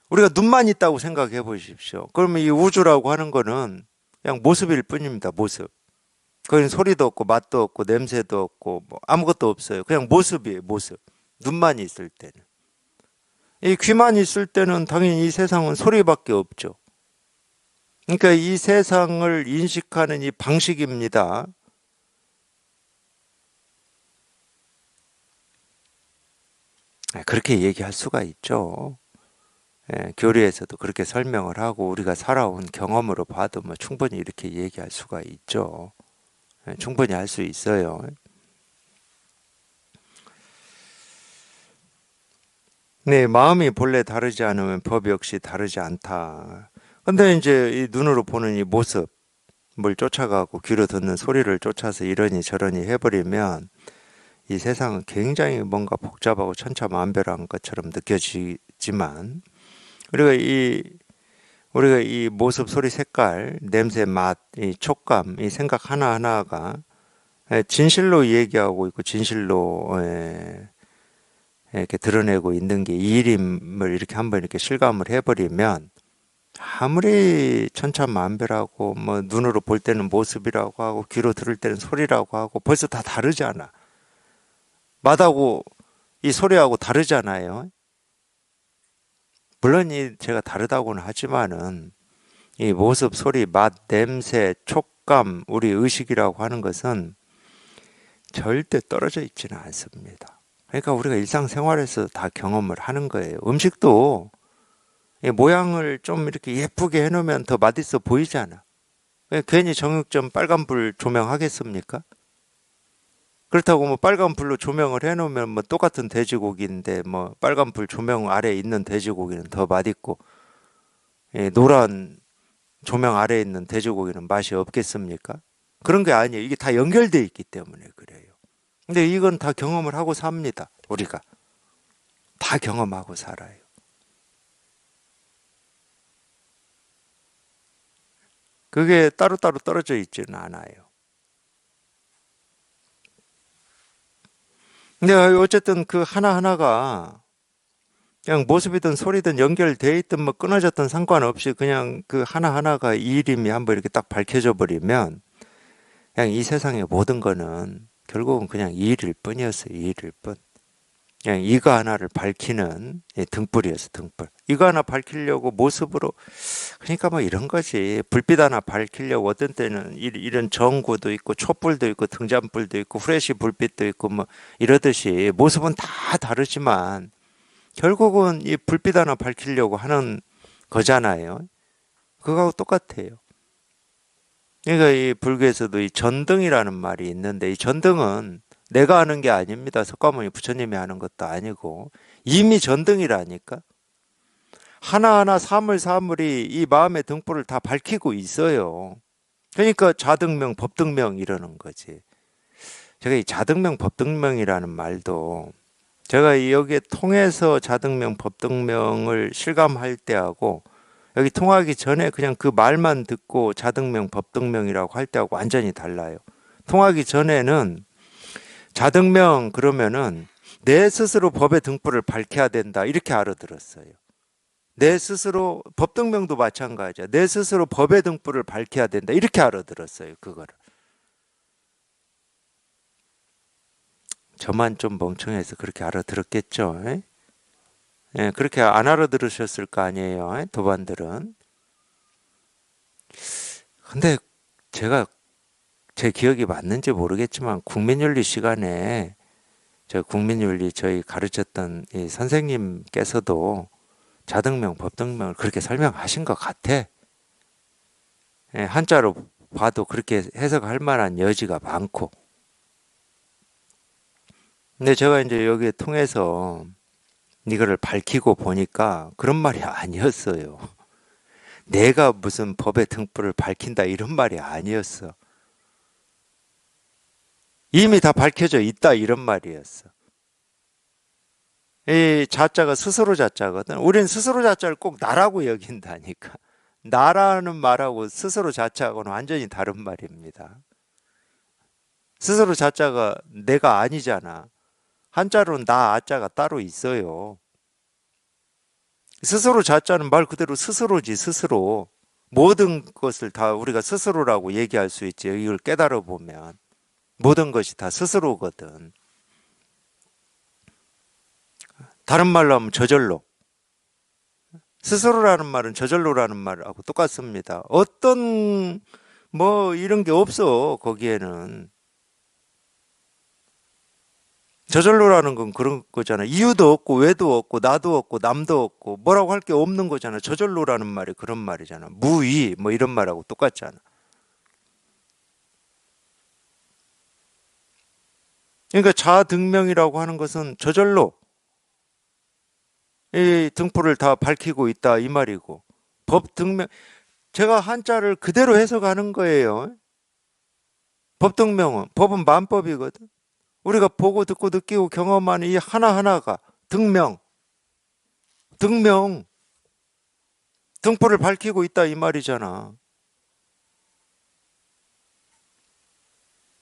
Speaker 1: 우리가 눈만 있다고 생각해 보십시오. 그러면 이 우주라고 하는 거는 그냥 모습일 뿐입니다. 모습. 거기는 소리도 없고 맛도 없고 냄새도 없고 뭐 아무것도 없어요. 그냥 모습이에요. 모습. 눈만 있을 때는. 이 귀만 있을 때는 당연히 이 세상은 소리밖에 없죠. 그러니까 이 세상을 인식하는 이 방식입니다. 그렇게 얘기할 수가 있죠. 교리에서도 그렇게 설명을 하고 우리가 살아온 경험으로 봐도 뭐 충분히 이렇게 얘기할 수가 있죠. 충분히 할 수 있어요. 네, 마음이 본래 다르지 않으면 법 역시 다르지 않다. 근데 이제 이 눈으로 보는 이 모습을 쫓아가고 귀로 듣는 소리를 쫓아서 이러니 저러니 해버리면 이 세상은 굉장히 뭔가 복잡하고 천차만별한 것처럼 느껴지지만 우리가 이 모습, 소리, 색깔, 냄새, 맛, 이 촉감, 이 생각 하나하나가 진실로 얘기하고 있고 진실로 이렇게 드러내고 있는 게 이 일임을 이렇게 한번 이렇게 실감을 해버리면 아무리 천차만별하고 뭐 눈으로 볼 때는 모습이라고 하고 귀로 들을 때는 소리라고 하고 벌써 다 다르잖아. 맛하고 이 소리하고 다르잖아요. 물론 제가 다르다고는 하지만은 이 모습, 소리, 맛, 냄새, 촉감, 우리 의식이라고 하는 것은 절대 떨어져 있지는 않습니다. 그러니까 우리가 일상생활에서 다 경험을 하는 거예요. 음식도 모양을 좀 이렇게 예쁘게 해놓으면 더 맛있어 보이잖아. 괜히 정육점 빨간불 조명하겠습니까? 그렇다고 뭐 빨간불로 조명을 해놓으면 뭐 똑같은 돼지고기인데 뭐 빨간불 조명 아래에 있는 돼지고기는 더 맛있고 노란 조명 아래에 있는 돼지고기는 맛이 없겠습니까? 그런 게 아니에요. 이게 다 연결되어 있기 때문에 그래요. 근데 이건 다 경험을 하고 삽니다. 우리가 다 경험하고 살아요. 그게 따로따로 떨어져 있지는 않아요. 근데 어쨌든 그 하나하나가 그냥 모습이든 소리든 연결돼 있든 뭐 끊어졌든 상관없이 그냥 그 하나하나가 이 이름이 한번 이렇게 딱 밝혀져 버리면 그냥 이 세상의 모든 거는 결국은 그냥 이 일일 뿐이었어요. 이 일일 뿐. 그냥 이거 하나를 밝히는 등불이었어, 등불. 이거 하나 밝히려고 모습으로 그러니까 뭐 이런 거지. 불빛 하나 밝히려고 어떤 때는 이런 전구도 있고 촛불도 있고 등잔불도 있고 후레쉬 불빛도 있고 뭐 이러듯이 모습은 다 다르지만 결국은 이 불빛 하나 밝히려고 하는 거잖아요. 그거하고 똑같아요. 그러니까 이 불교에서도 이 전등이라는 말이 있는데 이 전등은 내가 하는 게 아닙니다. 석가모니 부처님이 하는 것도 아니고 이미 전등이라니까. 하나하나 사물사물이 이 마음의 등불을 다 밝히고 있어요. 그러니까 자등명, 법등명 이러는 거지. 제가 이 자등명, 법등명이라는 말도 제가 여기에 통해서 자등명, 법등명을 실감할 때하고 여기 통하기 전에 그냥 그 말만 듣고 자등명, 법등명이라고 할 때하고 완전히 달라요. 통하기 전에는 자등명 그러면은 내 스스로 법의 등불을 밝혀야 된다 이렇게 알아들었어요. 내 스스로 법등명도 마찬가지야. 내 스스로 법의 등불을 밝혀야 된다 이렇게 알아들었어요. 그거를. 저만 좀 멍청해서 그렇게 알아들었겠죠. 그렇게 안 알아들으셨을 거 아니에요. 도반들은. 근데 제가 제 기억이 맞는지 모르겠지만 국민윤리 시간에 저 국민윤리 저희 가르쳤던 이 선생님께서도 자등명, 법등명을 그렇게 설명하신 것 같아. 한자로 봐도 그렇게 해석할 만한 여지가 많고. 근데 제가 이제 여기에 통해서 이거를 밝히고 보니까 그런 말이 아니었어요. 내가 무슨 법의 등불을 밝힌다 이런 말이 아니었어. 이미 다 밝혀져 있다 이런 말이었어. 이 자자가 스스로 자자거든. 우리는 스스로 자자를 꼭 나라고 여긴다니까. 나라는 말하고 스스로 자자하고는 완전히 다른 말입니다. 스스로 자자가 내가 아니잖아. 한자로는 나 아자가 따로 있어요. 스스로 자자는 말 그대로 스스로지 스스로. 모든 것을 다 우리가 스스로라고 얘기할 수 있지. 이걸 깨달아 보면 모든 것이 다 스스로거든. 다른 말로 하면 저절로. 스스로라는 말은 저절로라는 말하고 똑같습니다. 어떤 뭐 이런 게 없어 거기에는. 저절로라는 건 그런 거잖아. 이유도 없고 왜도 없고 나도 없고 남도 없고 뭐라고 할 게 없는 거잖아. 저절로라는 말이 그런 말이잖아. 무의 뭐 이런 말하고 똑같잖아. 그러니까 자등명이라고 하는 것은 저절로 이 등불을 다 밝히고 있다 이 말이고, 법등명, 제가 한자를 그대로 해석하는 거예요. 법등명은 법은 만법이거든. 우리가 보고 듣고 느끼고 경험하는 이 하나하나가 등명, 등명, 등불을 밝히고 있다 이 말이잖아.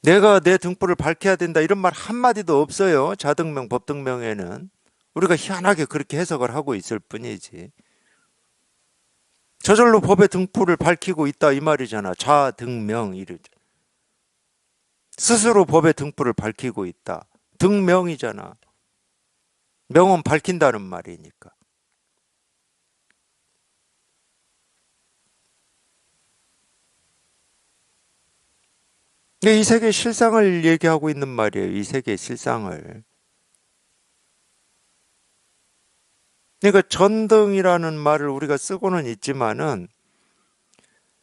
Speaker 1: 내가 내 등불을 밝혀야 된다 이런 말 한마디도 없어요. 자등명, 법등명에는. 우리가 희한하게 그렇게 해석을 하고 있을 뿐이지. 저절로 법의 등불을 밝히고 있다 이 말이잖아. 자등명 이르죠. 스스로 법의 등불을 밝히고 있다. 등명이잖아. 명은 밝힌다는 말이니까. 이 세계 실상을 얘기하고 있는 말이에요. 이 세계 실상을. 그러니까 전등이라는 말을 우리가 쓰고는 있지만은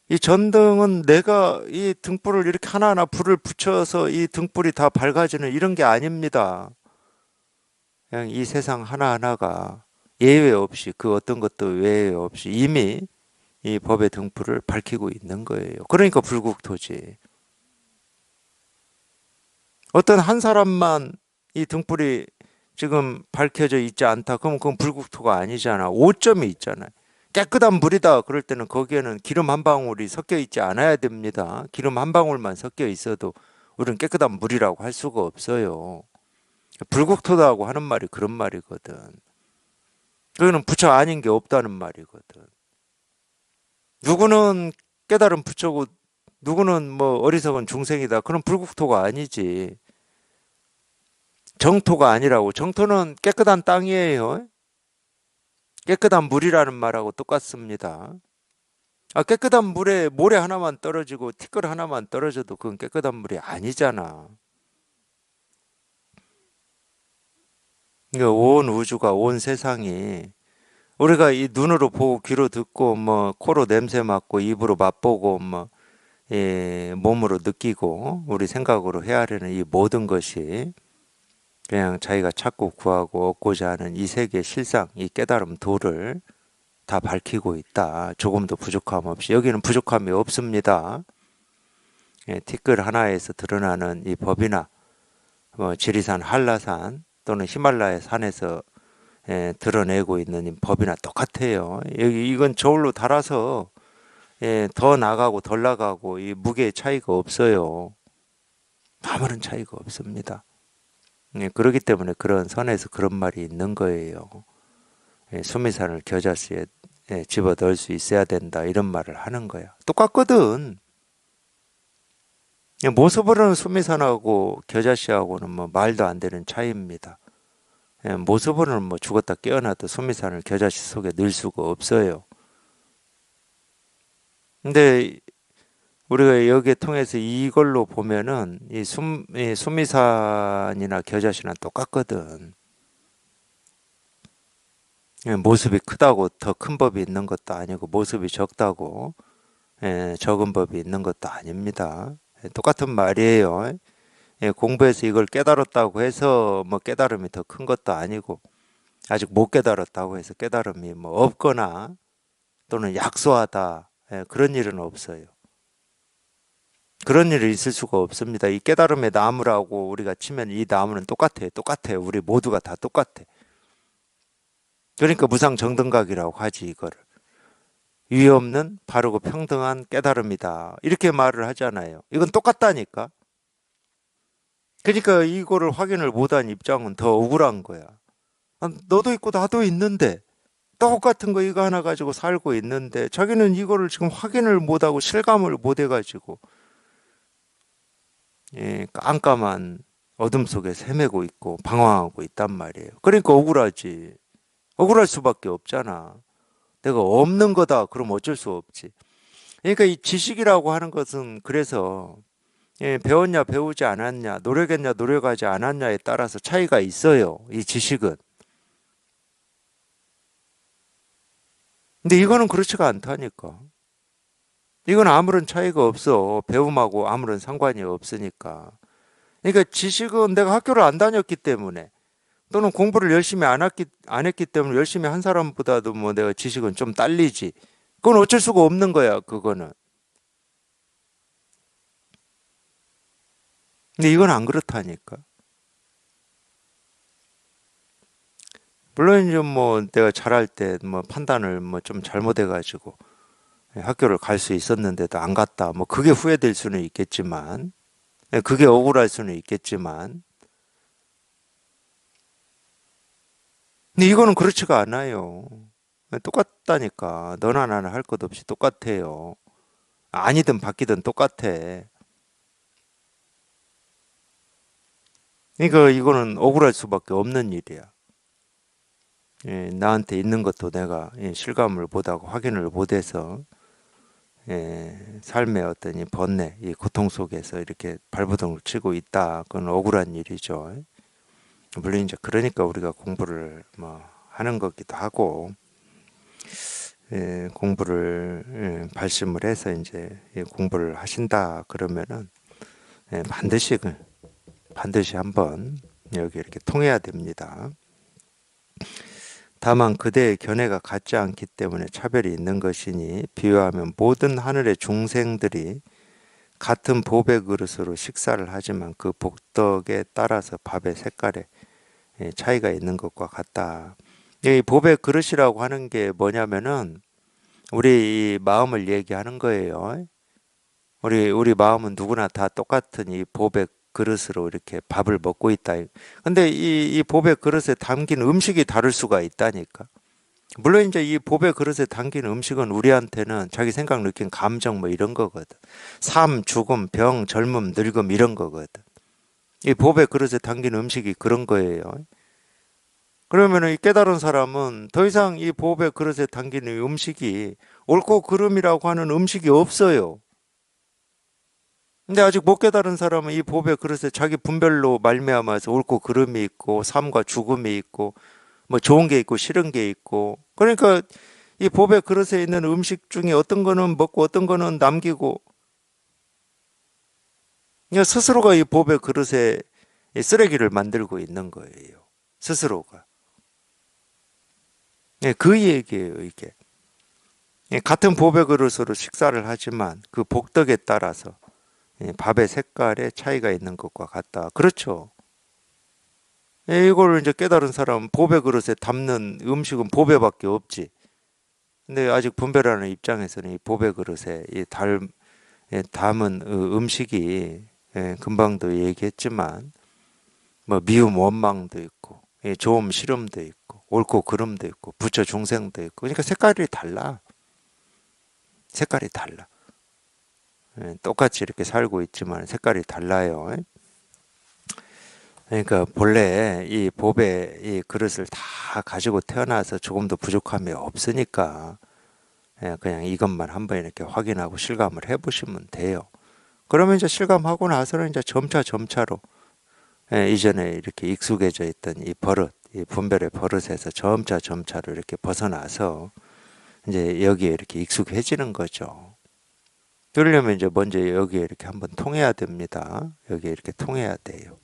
Speaker 1: 이 전등은 내가 이 등불을 이렇게 하나하나 불을 붙여서 이 등불이 다 밝아지는 이런 게 아닙니다. 그냥 이 세상 하나하나가 예외 없이 그 어떤 것도 예외 없이 이미 이 법의 등불을 밝히고 있는 거예요. 그러니까 불국토지. 어떤 한 사람만 이 등불이 지금 밝혀져 있지 않다. 그럼 그건 불국토가 아니잖아. 오점이 있잖아. 깨끗한 물이다. 그럴 때는 거기에는 기름 한 방울이 섞여 있지 않아야 됩니다. 기름 한 방울만 섞여 있어도 우리는 깨끗한 물이라고 할 수가 없어요. 불국토다고 하는 말이 그런 말이거든. 그거는 부처 아닌 게 없다는 말이거든. 누구는 깨달은 부처고 누구는 뭐 어리석은 중생이다. 그럼 불국토가 아니지. 정토가 아니라고. 정토는 깨끗한 땅이에요. 깨끗한 물이라는 말하고 똑같습니다. 깨끗한 물에 모래 하나만 떨어지고 티끌 하나만 떨어져도 그건 깨끗한 물이 아니잖아. 그러니까 온 우주가 온 세상이 우리가 이 눈으로 보고 귀로 듣고 뭐 코로 냄새 맡고 입으로 맛보고 뭐 몸으로 느끼고 우리 생각으로 헤아리는 이 모든 것이 그냥 자기가 찾고 구하고 얻고자 하는 이 세계 실상, 이 깨달음 도를 다 밝히고 있다. 조금도 부족함 없이. 여기는 부족함이 없습니다. 티끌 하나에서 드러나는 이 법이나 뭐 지리산, 한라산 또는 히말라야 산에서 드러내고 있는 이 법이나 똑같아요. 여기 이건 저울로 달아서 더 나가고 덜 나가고 이 무게의 차이가 없어요. 아무런 차이가 없습니다. 그렇기 때문에 그런 선에서 그런 말이 있는 거예요. 수미산을 겨자씨에 집어 넣을 수 있어야 된다 이런 말을 하는 거야. 똑같거든. 모습으로는 수미산하고 겨자씨하고는 뭐 말도 안 되는 차이입니다. 모습으로는 뭐 죽었다 깨어나도 수미산을 겨자씨 속에 넣을 수가 없어요. 근데 우리가 여기에 통해서 이걸로 보면은 이 수미산이나 겨자씨나 똑같거든. 모습이 크다고 더 큰 법이 있는 것도 아니고 모습이 적다고 적은 법이 있는 것도 아닙니다. 똑같은 말이에요. 공부해서 이걸 깨달았다고 해서 뭐 깨달음이 더 큰 것도 아니고 아직 못 깨달았다고 해서 깨달음이 뭐 없거나 또는 약소하다 그런 일은 없어요. 그런 일이 있을 수가 없습니다. 이 깨달음의 나무라고 우리가 치면 이 나무는 똑같아요. 똑같아요. 우리 모두가 다 똑같아. 그러니까 무상정등각이라고 하지 이거를. 위에 없는 바르고 평등한 깨달음이다. 이렇게 말을 하잖아요. 이건 똑같다니까. 그러니까 이거를 확인을 못한 입장은 더 억울한 거야. 너도 있고 나도 있는데 똑같은 거 이거 하나 가지고 살고 있는데 자기는 이거를 지금 확인을 못하고 실감을 못 해가지고 깜깜한 어둠 속에 헤매고 있고 방황하고 있단 말이에요. 그러니까 억울하지. 억울할 수밖에 없잖아. 내가 없는 거다. 그럼 어쩔 수 없지. 그러니까 이 지식이라고 하는 것은 그래서 배웠냐 배우지 않았냐, 노력했냐 노력하지 않았냐에 따라서 차이가 있어요. 이 지식은. 근데 이거는 그렇지가 않다니까. 이건 아무런 차이가 없어. 배움하고 아무런 상관이 없으니까. 그러니까 지식은 내가 학교를 안 다녔기 때문에 또는 공부를 열심히 안 했기 때문에 열심히 한 사람보다도 뭐 내가 지식은 좀 딸리지. 그건 어쩔 수가 없는 거야, 그거는. 근데 이건 안 그렇다니까. 물론 이제 뭐 내가 잘할 때 뭐 판단을 뭐 좀 잘못해가지고 학교를 갈 수 있었는데도 안 갔다. 뭐 그게 후회될 수는 있겠지만, 그게 억울할 수는 있겠지만, 근데 이거는 그렇지가 않아요. 똑같다니까. 너나 나나 할 것 없이 똑같아요. 아니든 바뀌든 똑같아. 그러니까 이거는 억울할 수밖에 없는 일이야. 나한테 있는 것도 내가 실감을 못하고 확인을 못해서 삶의 어떤 이 번뇌, 이 고통 속에서 이렇게 발버둥을 치고 있다. 그건 억울한 일이죠. 물론 이제 그러니까 우리가 공부를 뭐 하는 거기도 하고, 공부를 발심을 해서 이제 공부를 하신다 그러면은 반드시 반드시 한번 여기 이렇게 통해야 됩니다. 다만 그대의 견해가 같지 않기 때문에 차별이 있는 것이니 비유하면 모든 하늘의 중생들이 같은 보배 그릇으로 식사를 하지만 그 복덕에 따라서 밥의 색깔에 차이가 있는 것과 같다. 이 보배 그릇이라고 하는 게 뭐냐면은 우리 이 마음을 얘기하는 거예요. 우리 마음은 누구나 다 똑같은 이 보배 그릇으로 이렇게 밥을 먹고 있다. 근데 이 보배 그릇에 담긴 음식이 다를 수가 있다니까. 물론 이제 이 보배 그릇에 담긴 음식은 우리한테는 자기 생각, 느낀 감정 뭐 이런 거거든. 삶, 죽음, 병, 젊음, 늙음 이런 거거든. 이 보배 그릇에 담긴 음식이 그런 거예요. 그러면은 이 깨달은 사람은 더 이상 이 보배 그릇에 담긴 이 음식이 옳고 그름이라고 하는 음식이 없어요. 근데 아직 못 깨달은 사람은 이 보배 그릇에 자기 분별로 말미암아서 옳고 그름이 있고 삶과 죽음이 있고 뭐 좋은 게 있고 싫은 게 있고 그러니까 이 보배 그릇에 있는 음식 중에 어떤 거는 먹고 어떤 거는 남기고 그냥 스스로가 이 보배 그릇에 이 쓰레기를 만들고 있는 거예요. 스스로가. 그 얘기예요, 이게. 같은 보배 그릇으로 식사를 하지만 그 복덕에 따라서 밥의 색깔에 차이가 있는 것과 같다. 그렇죠. 이걸 이제 깨달은 사람은 보배 그릇에 담는 음식은 보배밖에 없지. 근데 아직 분별하는 입장에서는 이 보배 그릇에 담은 음식이 금방도 얘기했지만 뭐 미움 원망도 있고 좋음 싫음도 있고 옳고 그름도 있고 부처 중생도 있고 그러니까 색깔이 달라. 색깔이 달라. 똑같이 이렇게 살고 있지만 색깔이 달라요. 그러니까 본래 이 법의 이 그릇을 다 가지고 태어나서 조금도 부족함이 없으니까 그냥 이것만 한번 이렇게 확인하고 실감을 해보시면 돼요. 그러면 이제 실감하고 나서는 이제 점차로 이전에 이렇게 익숙해져 있던 이 버릇, 이 분별의 버릇에서 점차로 이렇게 벗어나서 이제 여기에 이렇게 익숙해지는 거죠. 그러려면 이제 먼저 여기에 이렇게 한번 통해야 됩니다. 여기에 이렇게 통해야 돼요.